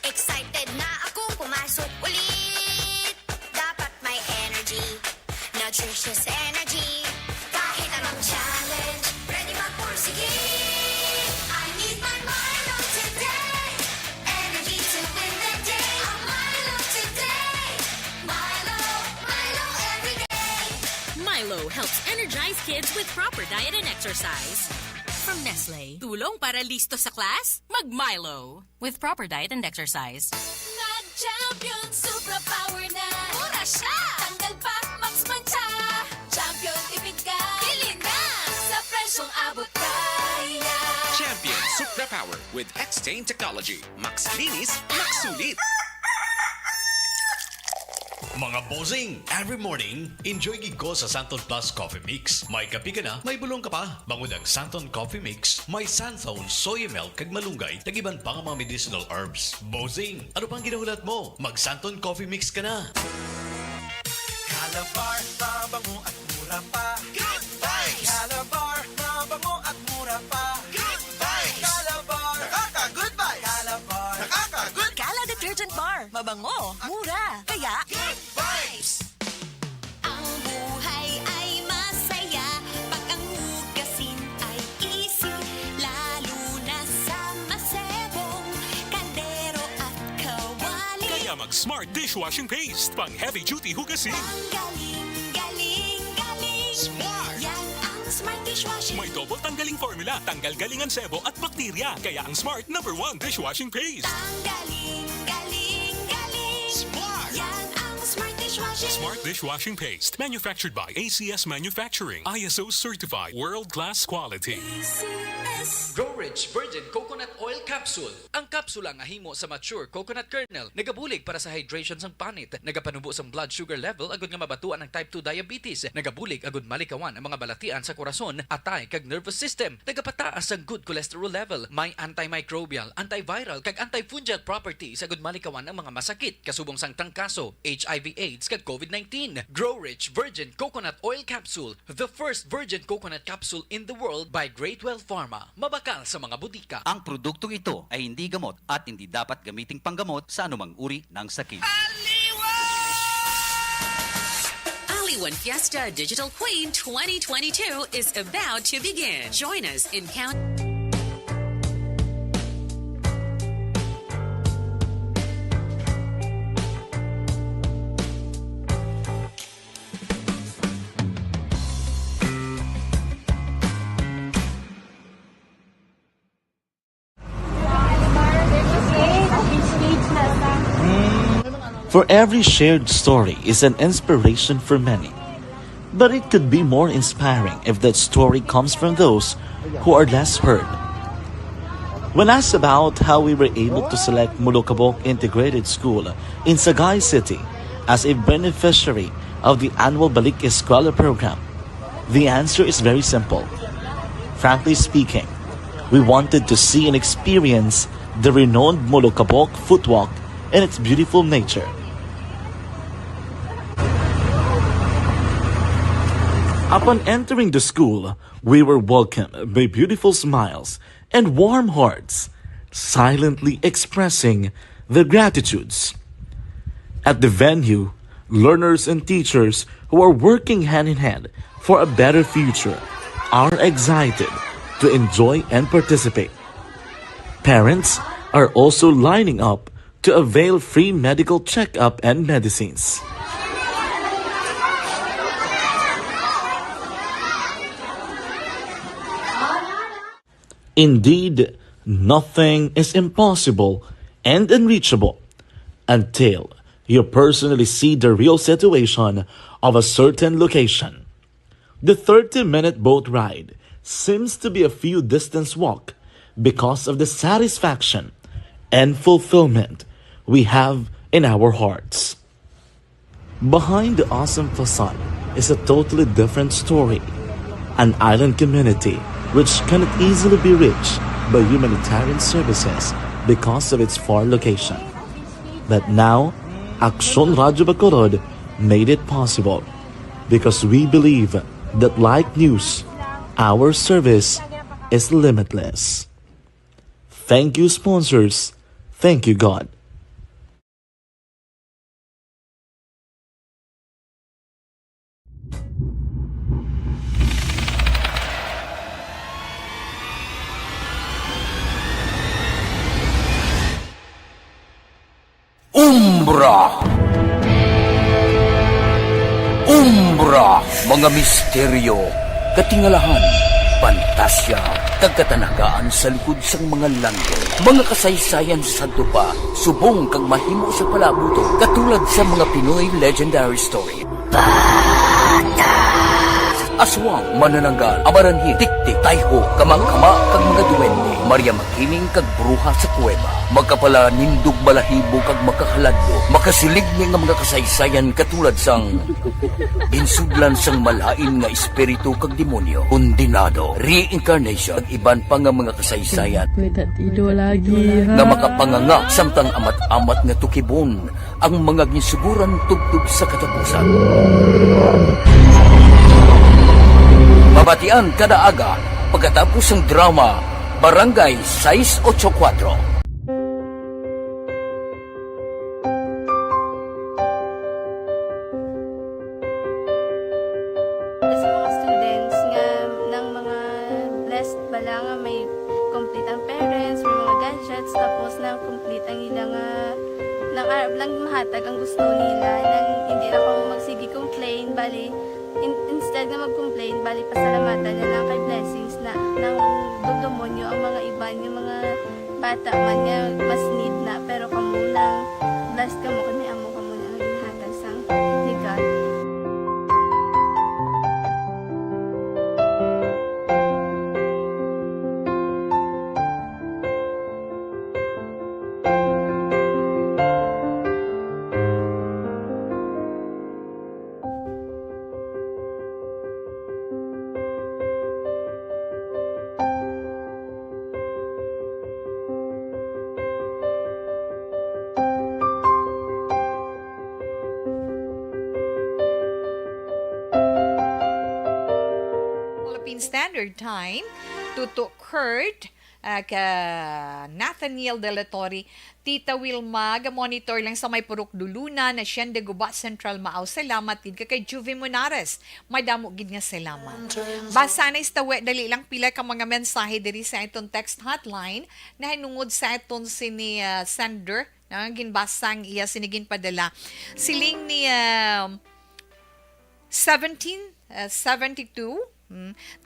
Excited na akong pumasok ulit. Dapat may energy, nutritious energy. Kahit anong challenge, ready magpursige. I need my Milo today. Energy to win the day. I'm Milo today. Milo every day. Milo helps energize kids with proper diet and exercise. From Nestle, tulong para listo sa class? Mag-Milo. With proper diet and exercise. Nag-champion, superpower na. Mura siya. Tanggal pa, max mancha. Champion, tipid ka. Pili na. Sa presyong abot kaya. Champion Supra Power with X-Stain Technology. Max linis, max sulit. Mga bossing, every morning, enjoy gig ko sa Santon Plus Coffee Mix. May kape ka na, may bulong ka pa. Bangod ang Santon Coffee Mix, may Santhone, soy milk, kag malunggay, tagiban pa nga mga medicinal herbs. Bossing, ano pang ginahulat mo? Mag Santon Coffee Mix ka na. Calabar, mabango at mura pa. Good vibes! Calabar, mabango at mura pa. Good vibes! Calabar, nakaka-good vibes! Calabar, nakaka-good. Cala Detergent Bar. Mabango, mura. Kaya, Good vibes! Ang buhay ay masaya pag ang hugasin ay easy. Lalo na sa masebong kaldero at kawali. Kaya mag-Smart Dishwashing Paste. Pang heavy-duty hugasin. Ang galing. Smart! Yan ang Smart Dishwashing. May double tanggaling formula. Tanggal galingan sebo at bakterya. Kaya ang Smart #1 Dishwashing Paste. Ang galing. Smart! Yan ang Smart Dishwashing. Smart Dishwashing Paste. Manufactured by ACS Manufacturing. ISO certified. World-class quality. Grow Rich Virgin Coconut Oil Capsule. Ang kapsula nga himo sa mature coconut kernel, nagabulig para sa hydration sang panit, nagapanubo sang blood sugar level agud nga mabatuan ang type 2 diabetes, nagabulig agud malikawan ang mga balatian sa korason, atay kag nervous system, nagapataas ang good cholesterol level, may antimicrobial, antiviral kag antifungal properties agud malikawan ang mga masakit kasubong sang trangkaso, HIV/AIDS kag COVID-19. Grow Rich Virgin Coconut Oil Capsule, the first virgin coconut capsule in the world by Greatwell Pharma. Mabakal sa mga butika. Ang produktong ito ay hindi gamot at hindi dapat gamiting panggamot sa anumang uri ng sakit. Aliwan Fiesta Digital Queen 2022 is about to begin. Join us in count. For every shared story is an inspiration for many. But it could be more inspiring if that story comes from those who are less heard. When asked about how we were able to select Mulukabok Integrated School in Sagay City as a beneficiary of the annual Balik Eskwela program, the answer is very simple. Frankly speaking, we wanted to see and experience the renowned Mulukabok footwalk in its beautiful nature. Upon entering the school, we were welcomed by beautiful smiles and warm hearts, silently expressing their gratitudes. At the venue, learners and teachers who are working hand in hand for a better future are excited to enjoy and participate. Parents are also lining up to avail free medical checkup and medicines. Indeed, nothing is impossible and unreachable until you personally see the real situation of a certain location. The 30-minute boat ride seems to be a few distance walk because of the satisfaction and fulfillment we have in our hearts. Behind the awesome facade is a totally different story. An island community which cannot easily be reached by humanitarian services because of its far location. But now, Aksyon Radio Bacolod made it possible because we believe that like news, our service is limitless. Thank you, sponsors. Thank you, God. Umbra! Umbra! Mga misteryo, katingalahan, pantasya, kagkatanagaan sa likod sang mga lando. Mga kasaysayan sa dupa, subong kag mahimo sa palabuto, katulad sa mga Pinoy legendary story. Aswang, manananggal, amaranhit, tiktik, tayho, kamang-kama, kag mga duwende, Maria Makining kag bruha sa kuweba, magkapala nindog balahibo kag makahaladlo, makasilig ni nga mga kasaysayan katulad sang ginsudlan sang malain nga espiritu kag demonyo, kondinado, reincarnation, kag iban pa nga mga kasaysayan nga makapanganga samtang amat-amat nga tukibon ang mga ginsuguran tugtog sa katapusan. Mabatian kada aga pagkatapos ng drama Barangay 684. Sa mga students nga ng mga blessed bala nga may complete ang parents, may mga gadgets, tapos na complete ang ilang lang mahatag ang gusto nila nang hindi na ako magsigi complain, bali instead na mag-complain, bali pasalamatan na lang kay blessings na nang dudumonyo ang mga iba yung mga bata man nga mas need na, pero kamo lang blessed kamo kami amo kamo na ang hatag sang ni God. Philippine Standard Time, Tuto Kurt, ka Nathaniel De La Torre, Tita Wilma, monitor lang sa may Purok Duluna na Sian de Guba Central Maaw. Salamat gid ka kay Juvie Monares. Madamo gid nga salamat. Basa na istawe dali lang pila ka mga mensahe diri sa itong text hotline na hinungod sa itong sini sender na ginbasang iya sinigin padala. Siling ni 1772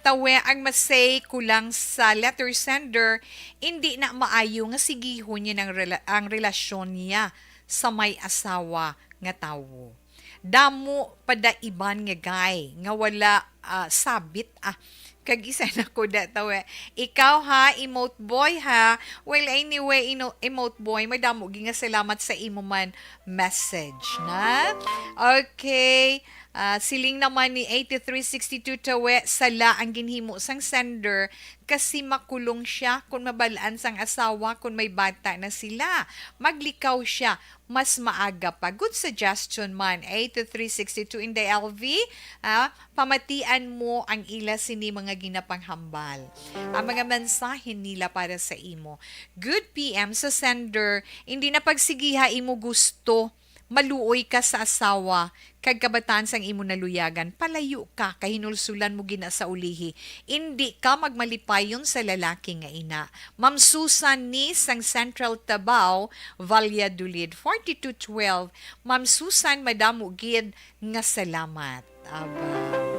tawe ang masay kulang sa letter sender, hindi na maayo nga sigihon niya ang relasyon niya sa may asawa nga tawo. Damo pada iban nga guy nga wala sabit kag isa na ko da tawe. Ikaw ha, emote boy ha. Well, anyway, emote boy, madamo gi nga salamat sa imo man message na. Okay. Siling naman ni 8362 tawe, sala ang ginhimo sang sender kasi makulong siya kung mabalaan sang asawa kung may bata na sila. Maglikaw siya mas maaga pa. Good suggestion man. 8362 in the LV. Pamatian mo ang ila sini mga ginapanghambal. Ang mga mensahe nila para sa imo. Good PM sa sender. Hindi na pagsigiha imo gusto maluoy ka sa asawa, kag kabataan sang imo naluyagan, palayo ka, kahinulsulan mo gina sa ulihi. Hindi ka magmalipayon sa lalaki nga ina. Ma'am Susan ni sang Central Tabao, Valladolid, 4212. Ma'am Susan, madamo gid nga salamat. Aba.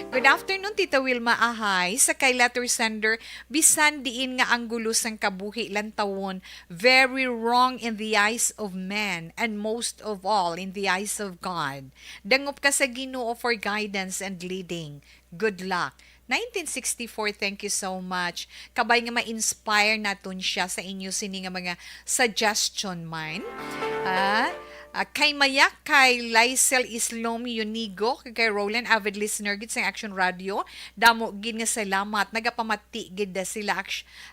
Good afternoon, Tita Wilma Ahay. Sa kay letter sender, bisan diin nga ang gulo sang kabuhi lantawon, very wrong in the eyes of man and most of all in the eyes of God. Dangop ka sa Ginoo for guidance and leading. Good luck. 1964, thank you so much. Kabay nga ma-inspire naton siya sa inyo sini nga mga suggestion man. Kay Mayak, kay Lysel Islomi Unigo, kay Roland, avid listener gid sa Action Radio, damo gid nga salamat, nagapamati gid da sila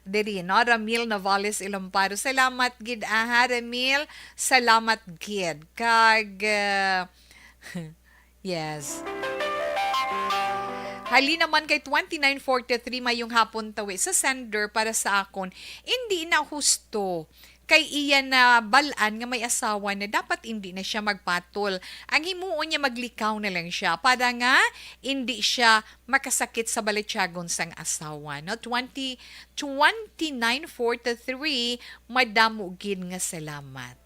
diri, no? Ramil Navales Ilamparo, salamat gid Ramil, salamat gid. Kag, yes. Hali naman kay 2943 mayong hapon tawi sa sender para sa akon, hindi na husto kay iya na balaan nga may asawa na dapat hindi na siya magpatol. Ang himuon niya maglikaw na lang siya para nga hindi siya makasakit sa balityagon sang asawa. No? 2943, madamo gid nga salamat.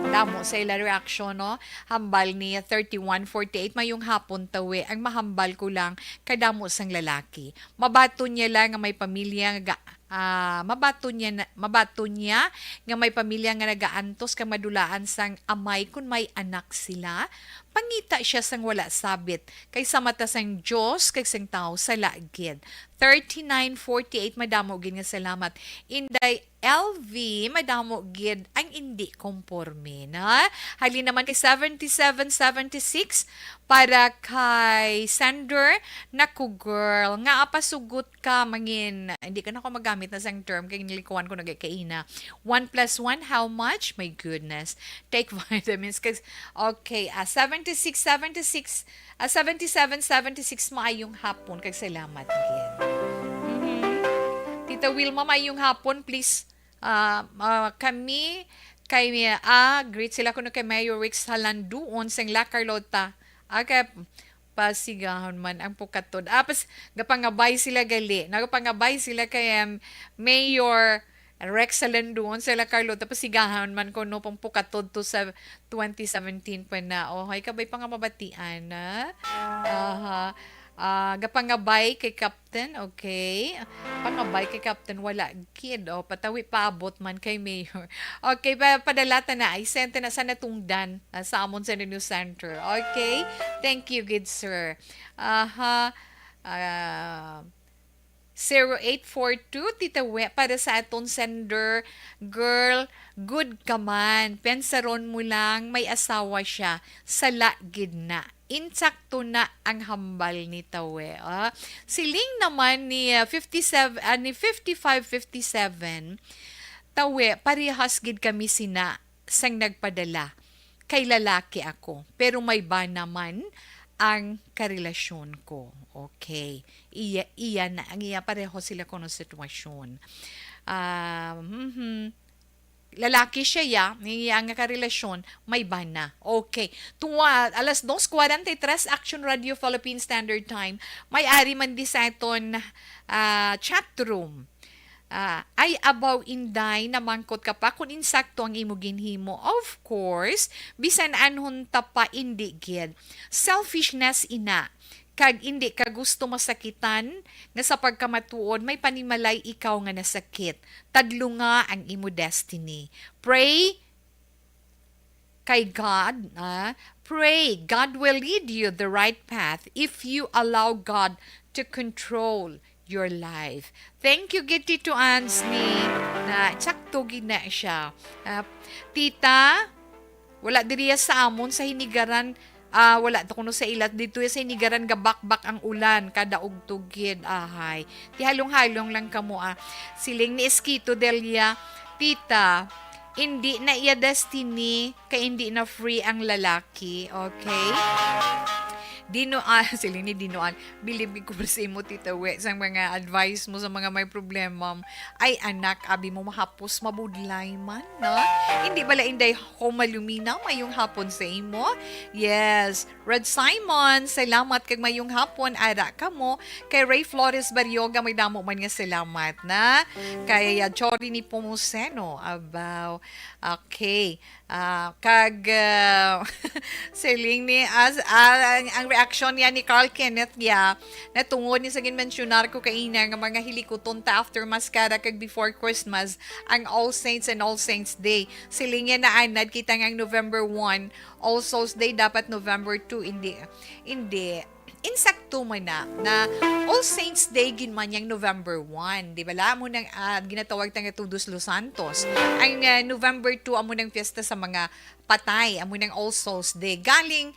Damo sa ila reaction, no? Hambal ni 3148, mayong hapon tawi. Ang mahambal ko lang, kadamo sang lalaki. Mabato niya lang nga may pamilya nga mabato niya nga may pamilya nga nagaantos kang madulaan sang amay kun may anak sila. Pangita siya sang wala sabit kay sa mata sang Dios kay sang tao sa lagid. 3948, madamo gid nga salamat. Inday LV, madamo gid ang hindi komporme na. Hali naman kay 7776 para kay Sander, naku girl, nga apasugot ka mangin. Hindi ka na ako magamit na sang term kay nilikuan ko nagkaina. 1 + 1, how much? My goodness. Take vitamins. Okay, 7776 maayong hapon. Kag salamat gid. Tita Wilma, maayong hapon, please. Kami kay greet sila kuno kay Mayor Rix Halanduon sang La Carlota. Kay pasigahon man ang pukatod. Gapangabay sila gali. Nagapangabay sila kay Mayor Rex Halanduon sa La Carlota. Pasigahon man ko no pang pukatod to sa 2017 pa na. Hay kabay pa nga mabatian na. Gapangabay kay Captain, okay. Pangabay kay Captain, wala kid. Patawi paabot man kay Mayor. Okay, padalata na. I sent na sa natungdan sa amon sa News Center. Okay, thank you, good sir. 0842, Tita We, para sa aton sender, girl, good ka man. Pensaron mo lang, may asawa siya. Sala gid na. Insakto na ang hambal ni Tawe. Siling naman ni 5557, Tawe, parehas gid kami sina sang nagpadala. Kay lalaki ako. Pero may ba naman ang karelasyon ko. Okay. Iya na. Ang iya pareho sila kuno sitwasyon. Lalaki siya ang karelasyon, may bana. Okay. Alas 2:43, Action Radio Philippine Standard Time. May ari man di sa iton chat room. Ay abaw inday na mangkot ka pa kung insakto ang imo ginhimo. Of course, bisan anhon ta pa indi gid. Selfishness ina. Kag hindi ka gusto masakitan nga sa pagkamatuon may panimalay ikaw nga nasakit. Tadlo nga ang imo destiny. Pray kay God. Pray God will lead you the right path if you allow God to control your life. Thank you, Giti to Ansley. Na tsakto gina siya. Tita, wala diriya sa amon sa hinigaran. Wala to kuno sa ilat dito sa inigaran gabakbak ang ulan kada ugtugid ahay. Ti halong-halong lang kamo Siling ni Esquito Delia, Tita, hindi na iya destiny kay hindi na free ang lalaki, okay? Dinoan, sila ni Dinoan, believe ko sa imo Tita We, sa mga advice mo sa mga may problema. Ay anak, abi mo mahapos mabudlay man, no? Hindi bala inday ko maluminaw mayong hapon sa imo. Yes, Red Simon, salamat kag mayong hapon ara ka mo. Kay Ray Flores Baryoga may damo man nga salamat na. Kay Chori ni Pomoseno abaw. Okay. Siling ni ang reaksyon niya ni Carl Kenneth niya na tungod ni sa ginmensyonar ko kaina nga mga hilikuton ta after mascara kag before Christmas ang All Saints and All Saints Day. Siling niya na anad kita nga November 1, All Souls Day dapat November 2. Hindi. Insakto man na All Saints Day ginman yang November 1. Di ba la mo nang ginatawag tanga Todos los Santos. Ang November 2 amo nang fiesta sa mga patay, amo nang All Souls Day. Galing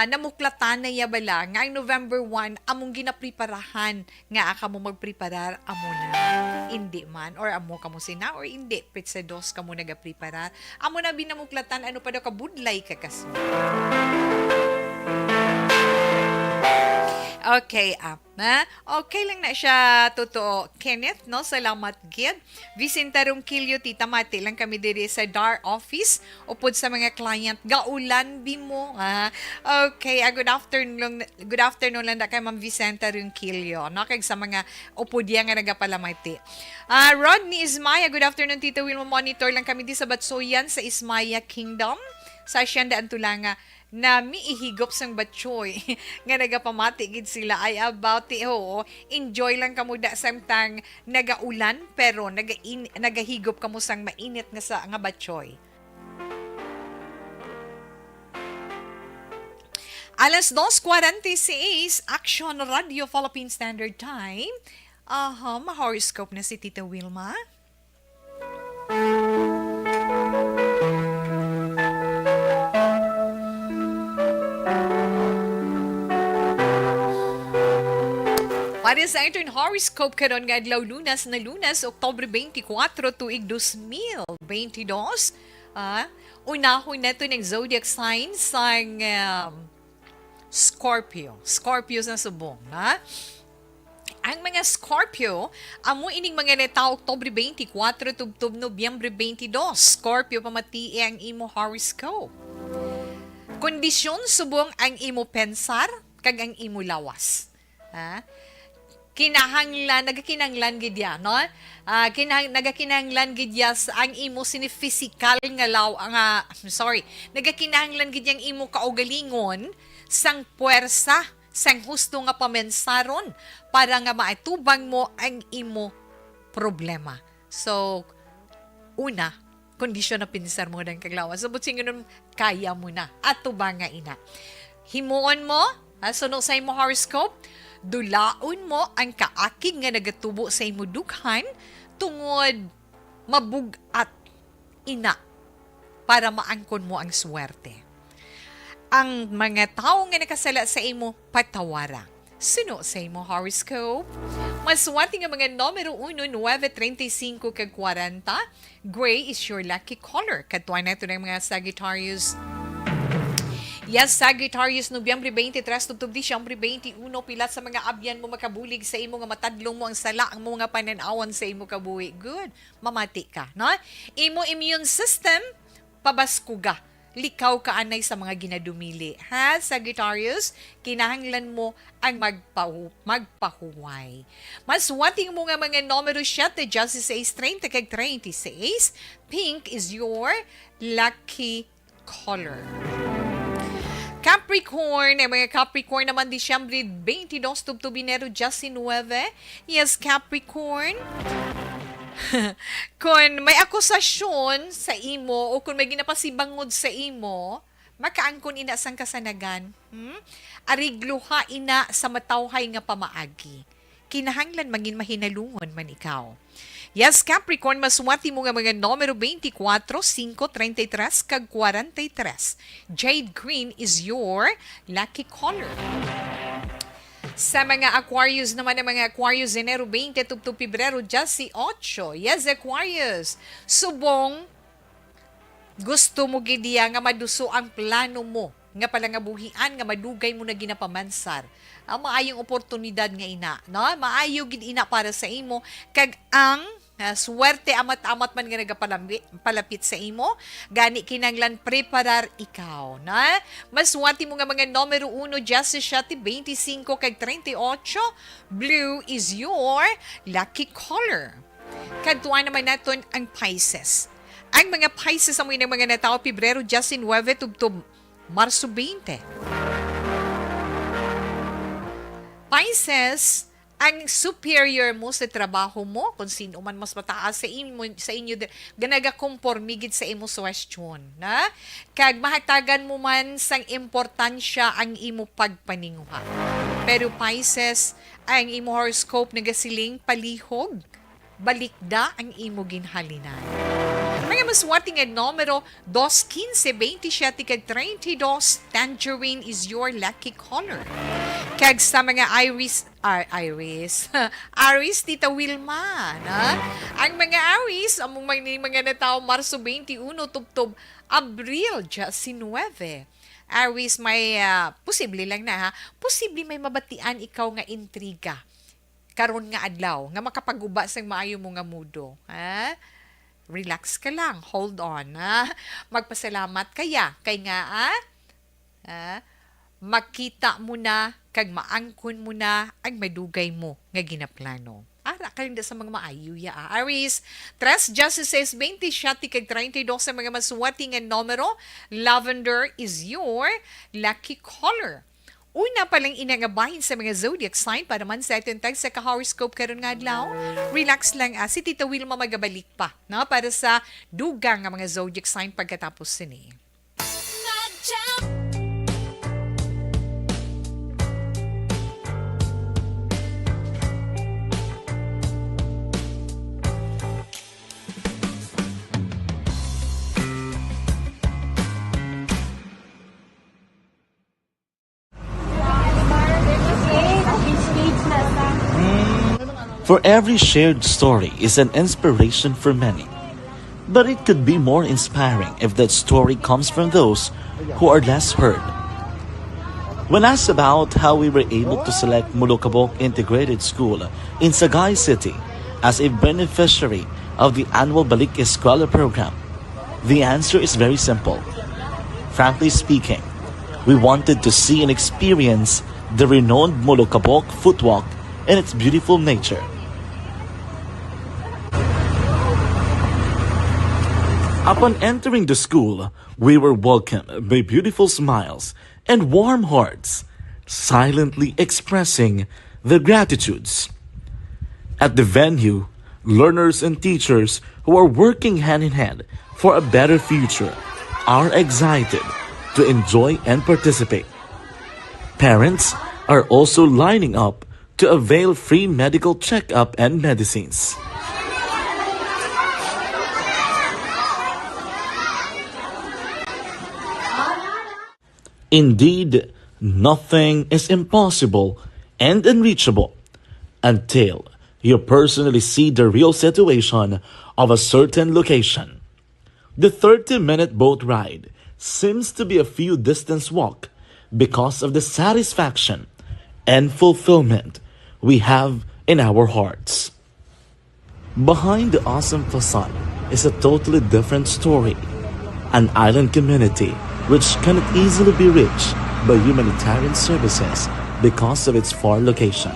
namuklatan na ya bala nga ang November 1 among ginapreparahan nga aka mo magpreparar amo na. Hindi man or amo kamo sina or hindi pitsa dos kamo nagapreparar. Amo na binamuklatan ano pa daw kabudlay ka kaso. Okay, okay lang na siya, totoo. Kenneth, no? Salamat, Gid. Vicenta Ronquillo, Tita Mati, lang kami diri sa DAR office. Upod sa mga client, gaulan di mo. Okay, good afternoon lang na kay Ma'am Vicenta Ronquillo. No? Kaya sa mga upod yan nga nagapalamati. Rodney Ismaya, good afternoon, Tita Wilma. Monitor lang kami di sa Batsoyan sa Ismaya Kingdom. Sa Hacienda Antulanga na miihigop sang batchoy nga nagapamati gid sila ay about enjoy lang kamo da samtang nagaulan pero nagahigop kamo sang mainit nga sa nga batchoy. Alas 2:46 Action Radio Philippine Standard Time. Ma-horoscope na si Tita Wilma. Para sa ating horoscope karon nga adlaw Lunas na Lunas, Oktubre 24 tuig 2022. Unahon na ito ng zodiac sign sang Scorpio. Scorpio sa subong, na? Ang mga Scorpio, amo ining mga neta Oktubre 24 tubtub Nobyembre 22. Scorpio pamati ang imo horoscope. Kondisyon subong ang imo pensar kag ang imo lawas. Nagakinanglan gid ya, no? Nagakinanglan gid ya ang imo sini physical nga nagakinanglan gid yang imo kaugalingon sang puwersa, sang husto nga pamensaron para nga maitubang mo ang imo problema. So, una, kondisyon na pinsar mo ng kaglawas. So, butsing kaya mo na. At tubang nga ina. Himuon mo, sunod sa imo horoscope, dulaon mo ang kaakig nga nagatubo sa imo dughan tungod mabugat ina para maangkon mo ang swerte. Ang mga tao nga nakasala sa imo patawara. Suno sa imo horoscope. Maswati nga mga numero 1, 9, 35 kag 40. Gray is your lucky color. Katuan nato ng mga Sagittarius. Yes, Sagittarius, Nobyembre 23, tubtub Disyembre 21, pilat sa mga abyan mo makabulig sa imo nga matadlong mo ang sala, ang mga pananawan sa imo kabuhi. Good. Mamati ka, no? Imo immune system, pabaskuga. Likaw ka anay sa mga ginadumili. Ha, Sagittarius? Kinahanglan mo ang magpahuway. Maswating mo nga mga numero 7, 16, 30 kag 36. Pink is your lucky color. Capricorn, mga Capricorn naman Disyembre 22, tubtub Enero 19. Yes, Capricorn. Kung may akusasyon sa imo o kung may ginapasibangod sa imo, makaangkon ina sang kasanagan. Arigluha ina sa matawhay nga pamaagi. Kinahanglan mangin mahinalungon man ikaw. Yes, Capricorn, maswati mo nga mga numero 24, 5, 33, kag 43. Jade green is your lucky color. Sa mga Aquarius naman, ang mga Aquarius, Enero 20, tubtub Pebrero 18. Yes, Aquarius. Subong, gusto mo gidiya nga maduso ang plano mo nga palangabuhian nga madugay mo na ginapamansar. Ang maayong oportunidad nga ina, no? Maayo gid ina para sa imo kag ang swerte amat-amat man nga nagapalapit sa imo, gani kinanglan preparar ikaw, na? Maswati mo nga mga numero 1, 17, 25 kag 38, blue is your lucky color. Kadtuan naman naton ang Pisces. Ang mga Pisces amoy ng mga natao Pebrero 19 tubtob Marso 20. Pisces, ang superior mo sa trabaho mo, kung sino man mas mataas sa inyo, ganaga kompormigid sa imo question, na? Kag mahatagan mo man sang importansya ang imo pagpaninguha. Pero Pisces, ang imo horoscope nagasiling palihog, balikda ang imo ginhalinan. Mga maswati nga numero 2, 15, 27, kag 32, tangerine is your lucky color. Kag sa mga Aries, Tita Wilma, na? Ang mga Aries, among mga natao Marso 21, tubtob Abril 19. Aries, may posible lang na ha, posible may mabatian ikaw nga intriga karon nga adlaw nga makapaguba sang maayo mo nga mudo, ha? Relax ka lang, hold on, ha? Magpasalamat kay nga makita mo na kag maangkon mo na ang madugay mo nga ginaplano. Ara kalinda sa mga maayo ya. Aries, 3, 16, 27, kag 32 sa mga maswati nga numero, lavender is your lucky color. Una pa lang inangabahin sa mga zodiac sign para man sa atin tag sa ka-horoscope karon nga adlaw. Relax lang si Tita Wilma magabalik pa, no? Para sa dugang nga mga zodiac sign pagkatapos sini. For every shared story is an inspiration for many. But it could be more inspiring if that story comes from those who are less heard. When asked about how we were able to select Mulukabok Integrated School in Sagay City as a beneficiary of the annual Balik Eskwela program, the answer is very simple. Frankly speaking, we wanted to see and experience the renowned Mulukabok footwalk in its beautiful nature. Upon entering the school, we were welcomed by beautiful smiles and warm hearts, silently expressing their gratitudes. At the venue, learners and teachers who are working hand in hand for a better future are excited to enjoy and participate. Parents are also lining up to avail free medical checkup and medicines. Indeed, nothing is impossible and unreachable until you personally see the real situation of a certain location. The 30-minute boat ride seems to be a few distance walk because of the satisfaction and fulfillment we have in our hearts. Behind the awesome facade is a totally different story. An island community which cannot easily be reached by humanitarian services because of its far location.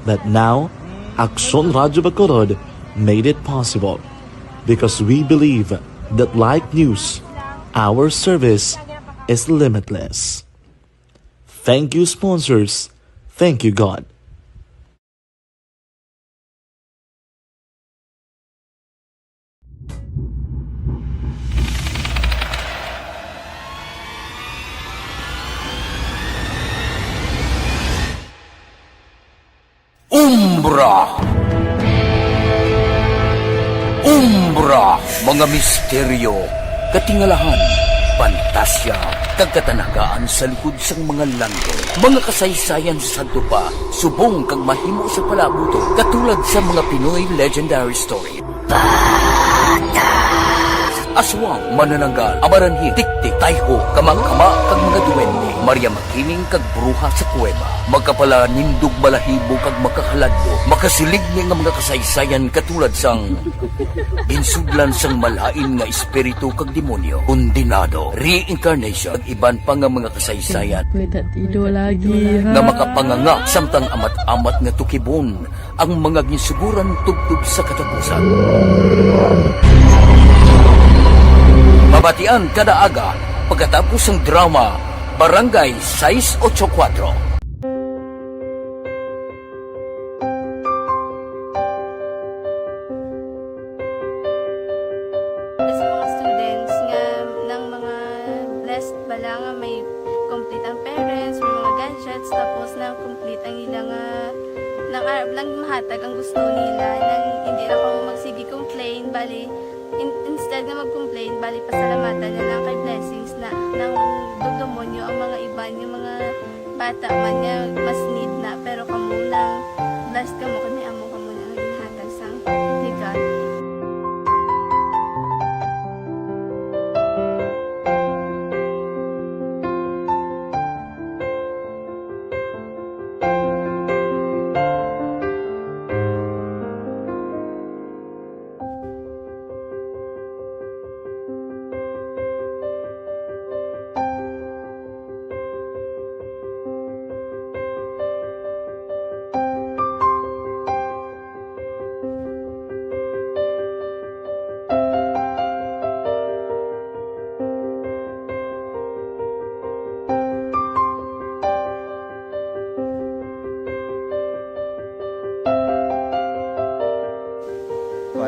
But now, Aksyon Radyo Bacolod made it possible because we believe that like news, our service is limitless. Thank you, sponsors. Thank you, God. Umbra! Umbra! Mga misteryo, katingalahan, pantasya, kagkatanagaan sa likod sang mga lando. Mga kasaysayan sa santupa, subong kag mahimo sa palabuto, katulad sa mga Pinoy legendary story. aswang, manananggal, amaranhin, tiktik, tayho, kamang-kama, kag mga duwende, Maria Makining kag bruha sa kuweba. Magkapala nindog balahibo kag makahaladlo, makasilig niya nga mga kasaysayan katulad sang ginsudlan sang malain nga espiritu kag demonyo, kondinado, reincarnation, kag iban pa nga mga kasaysayan nga makapanganga samtang amat-amat nga tukibon ang mga ginsuguran tugtog sa katapusan. Mabatian kada aga pagkatapos ng drama Barangay 684. Sa mga students nga ng mga blessed bala nga may complete ang parents, may mga gadgets, tapos na complete ang ilang nang arab lang mahatag ang gusto nila nang hindi na ako magsige complain bali instead nga mag-complain bali pasalamatan na lang kay blessings na nang dudumonyo ang mga iba yung mga bata man nga mas need na pero kamo lang blessed kamo kami amo kamo na ginhatag sang God.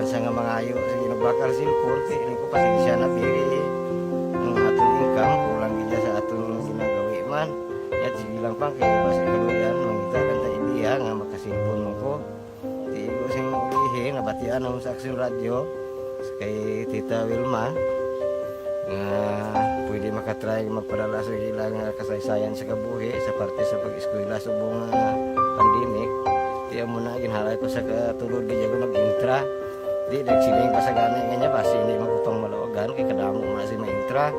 Sa nga mga ayo sa ginabakal silpon kay ini ko pasensya na biri ang atong income kulang gid sa atong ginagawi man yat sige lang pang kay basta kaluyan mangita kan ta ideya nga makasilpon mo ko di ko sing ihi nabatian ang sa Aksyon Radio kay Tita Wilma nga pwede makatry magpadala sa ilang kasaysayan sa kabuhi sa parte sa pag-eskwela subong pandemic di mo na ginhalay ko sa katulod gid ko nag-intra. Di nagsiling pa sa gana nga basi hindi magupang malawagan kay kadamo man si maintra.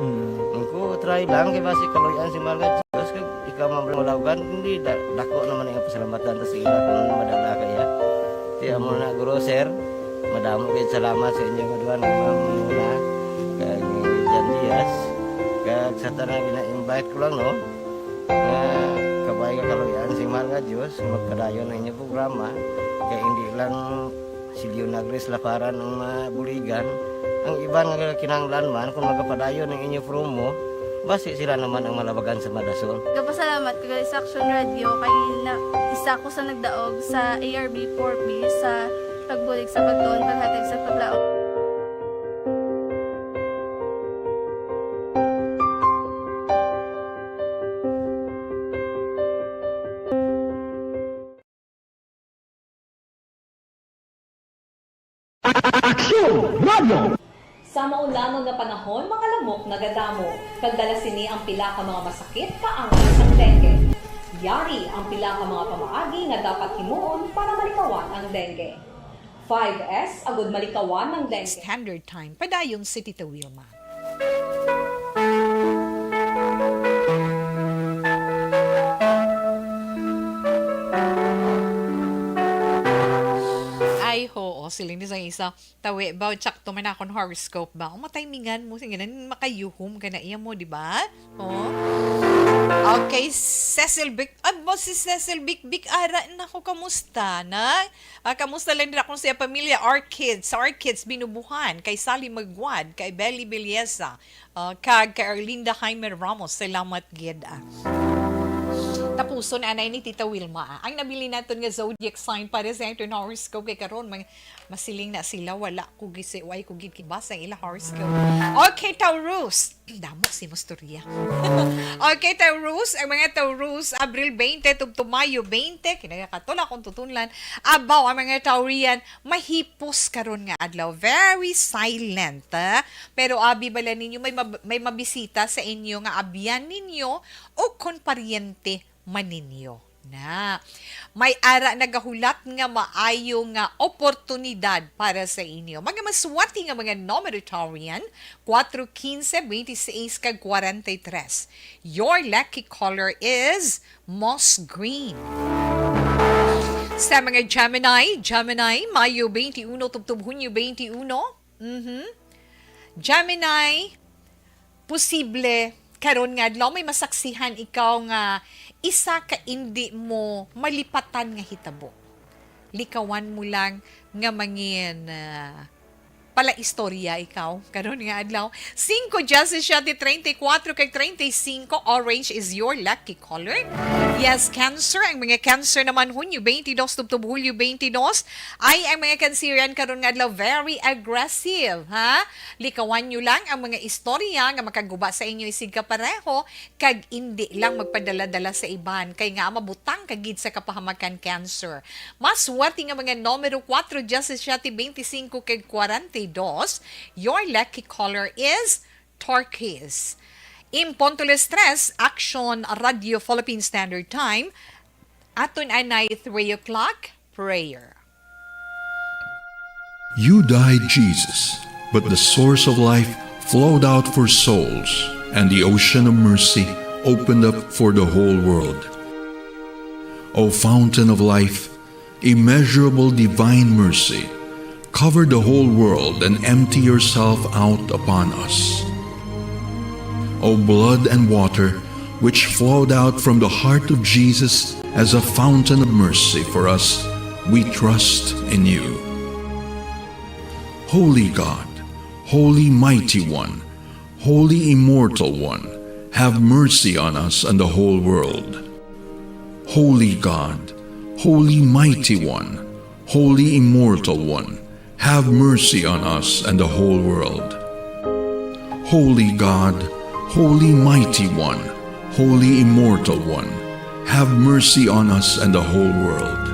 Ko try lang kay basi kaluyan si Malga Diyos kay ikaw man malawagan hindi dako naman ang pasalamatan ta sa ila kung madala kaya. Di amo na guro sir. Madamo kay salamat sa inyo duan Ma'am Muna kag Jan Diaz kag sa tanan gina-invite ko lang no. Kabay ka kaluyan si Malga Diyos magpadayon ang inyong programa kay hindi lang si Leonagres Laparan ng mabuligan. Ang iba nga kinanglan man kung magapadayon ng inyo promo, basi sila naman ang malabagan sa Madason. Kapasalamat ko sa Aksyon Radio kay na isa ko sa nagdaog sa ARB 4B sa pagbulig sa pagtuon paghatag sa paglaom. Aksyon Radio! Sa maulamang nga panahon, mga lamok nagadamo. Kagdala sini ang pila ka mga masakit kaangay sang dengue. Yari ang pila ka mga pamaagi nga dapat himuon para malikawan ang dengue. 5S agud malikawan ng dengue. Standard Time, padayon si Tita Wilma. Ay ho, siling sa isa tawi ba tsak to man akon horoscope ba umatay mingan mo sige nan makayuhom ka na iya mo di ba oh okay Cecil Bic si Cecil Bic ara nako kamusta na kamusta lang din akong siya pamilya Orchids binubuhan kay Sally Magwad kay Belly Bilyesa kag kay Arlinda Jaime Ramos salamat gid tapuson anay ni Tita Wilma. Ang nabili natin nga zodiac sign para sa ito na horoscope kay karon masiling na sila wala ko gisi way ko gid kibasa ang ila horoscope. Okay, Taurus. Damo si Mostoria. Okay, Taurus, ang mga Taurus Abril 20 tugto Mayo 20 kinagakatula kung tutunlan abaw ang mga Taurian mahipos karon nga adlaw very silent pero abi bala ninyo may mabisita sa inyo nga abyan ninyo o kon paryente maninyo. Na. May ara nagahulat nga maayo nga oportunidad para sa inyo. Mga maswati nga mga nominatorian, 4, 15, 26 kag 43. Your lucky color is moss green. Sa mga Gemini, Mayo 21, tubtub Hunyo 21. Gemini, posible karon nga adlaw may masaksihan ikaw nga isa ka hindi mo malipatan nga hitabo. Likawan mo lang nga mangin pala istorya ikaw karon nga adlaw. 5 Justice siya di 34 kay 35. Orange is your lucky color. Yes, Cancer. Ang mga Cancer naman Hunyo 22 tubtub Hulyo 22 ay ang mga Cancerian karon nga adlaw very aggressive, ha? Likawan nyo lang ang mga istorya nga makaguba sa inyo isig ka pareho kag hindi lang magpadala-dala sa iban kay nga mabutang kagid sa kapahamakan Cancer. Mas swerte nga mga numero 4 Justice siya ti 25 kay 42. Your lucky color is turquoise. Impontules 3, Action Radio Philippine Standard Time. Aton ay 3 o'clock, prayer. You died, Jesus, but the source of life flowed out for souls, and the ocean of mercy opened up for the whole world. O fountain of life, immeasurable divine mercy, cover the whole world and empty yourself out upon us. O blood and water, which flowed out from the heart of Jesus as a fountain of mercy for us, we trust in you. Holy God, Holy Mighty One, Holy Immortal One, have mercy on us and the whole world. Holy God, Holy Mighty One, Holy Immortal One, have mercy on us and the whole world. Holy God, Holy Mighty One, Holy Immortal One, have mercy on us and the whole world.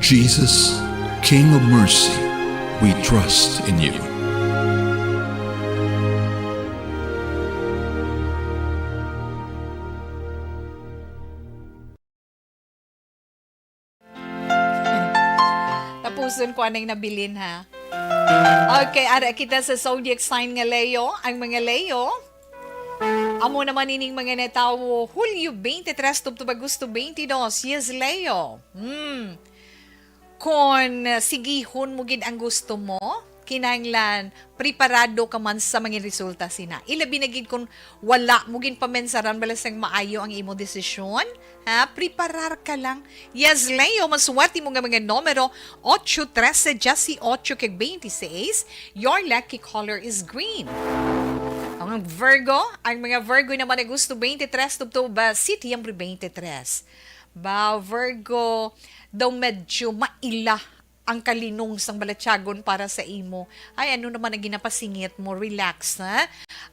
Jesus, King of mercy, we trust in you. Tapuson ko anong nabilin, ha? Okay, ara kita sa zodiac sign nga Leo. Ang mga Leo, amo naman ining mga netawo, Hulyo 23, tubtub Agosto 22. Yes, Leo. Kung sigihon mo gid ang gusto mo, kinahanglan preparado ka man sa mga resulta sina. Ilabi na gid kung wala mo gid pamensaran balasang maayo ang imo desisyon, ha? Preparar ka lang. Yes, Leo, maswati mo nga mga numero 8, 13, 18, kag 26. Your lucky color is green. Ang Virgo, ang mga Virgo naman ay gusto 23, tubtub Setyembre 23. Ba, Virgo, daw medyo maila ang kalinong sang balatyagon para sa imo. Ay, ano naman ang ginapasingit mo? Relax, ha?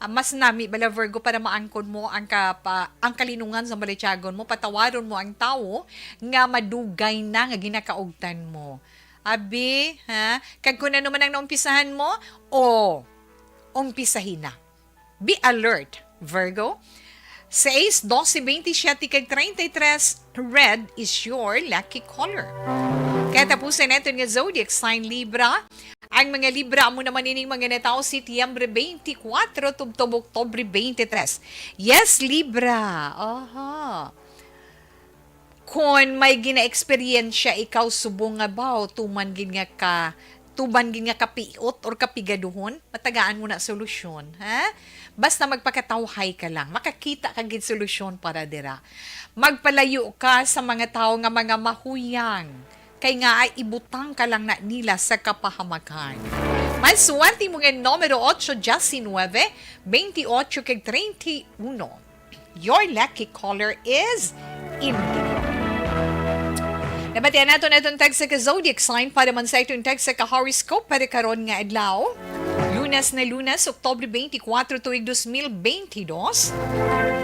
Mas nami, bala Virgo, para maangkon mo ang kalinungan sa balatyagon mo, patawaron mo ang tao nga madugay na nga ginakaugtan mo. Abi, ha? Kag kung ano man ang naumpisahan mo, umpisahin na. Be alert, Virgo. 6, 12, 27, kag 33, red is your lucky color. Kaya tapusin natin nga zodiac sign Libra. Ang mga Libra mo naman ining mga netao Setyembre 24, tubtub Oktobre 23. Yes, Libra. Aha. Kung may gina-experiensya ikaw subong nga ba, tuban gin nga kapiot or kapigaduhon, matagaan mo na solusyon, ha? Basta magpakatawhay ka lang, makakita ka gid solusyon para dira. Magpalayo ka sa mga tao nga mga mahuyang, kay nga ay ibutang ka lang na nila sa kapahamakan. Mas swerte mo nga numero 8, 19, 28, kag 31. Your lucky color is indigo. Nabatian nato na itong tag sa ka-zodiac sign para man sa itong tag sa ka-horoscope para karon nga adlaw. Unas na Lunas, Oktubre 24, tuig 2022.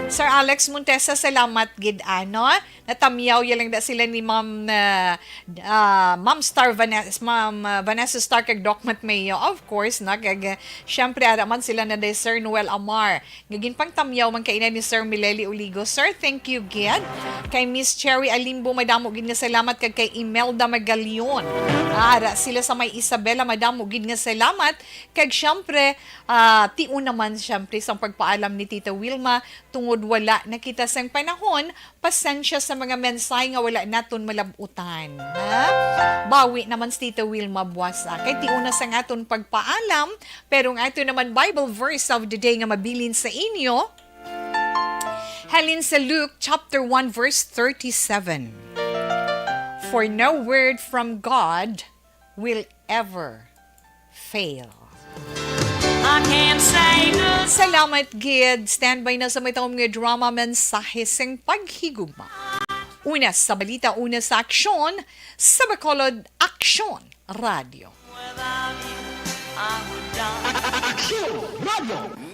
Sir Alex Montesa, salamat gid ano. Natamyaw yalang da sila ni Ma'am Vanessa Star kag Doc Matmayo. Of course, na kag syempre araman sila na day Sir Noel Amar. Ngagin pang tamyaw man kainan ni Sir Mileli Uligo. Sir, thank you gid. Kay Miss Cherry Alimbo, madamo gid nga salamat kag kay Imelda Magalion. Ara sila sa may Isabela, madamo gid nga salamat. Kag syempre, tiun naman syempre sa pagpaalam ni Tita Wilma tungod wala nakita sang panahon, pasensya sa mga mensahe nga wala naton malabutan. Ha? Bawi naman si Tita Wilma buwasa. Kay tiuna sa aton pagpaalam, pero ang ato naman Bible verse of the day nga mabilin sa inyo, halin sa Luke chapter 1 verse 37. For no word from God will ever fail. I can't say no. Salamat, Gid. Standby na sa may taong mga drama mensahe sing paghigugma. Una sa balita, una sa aksyon, sa Bacolod Aksyon Radio. Aksyon Radio.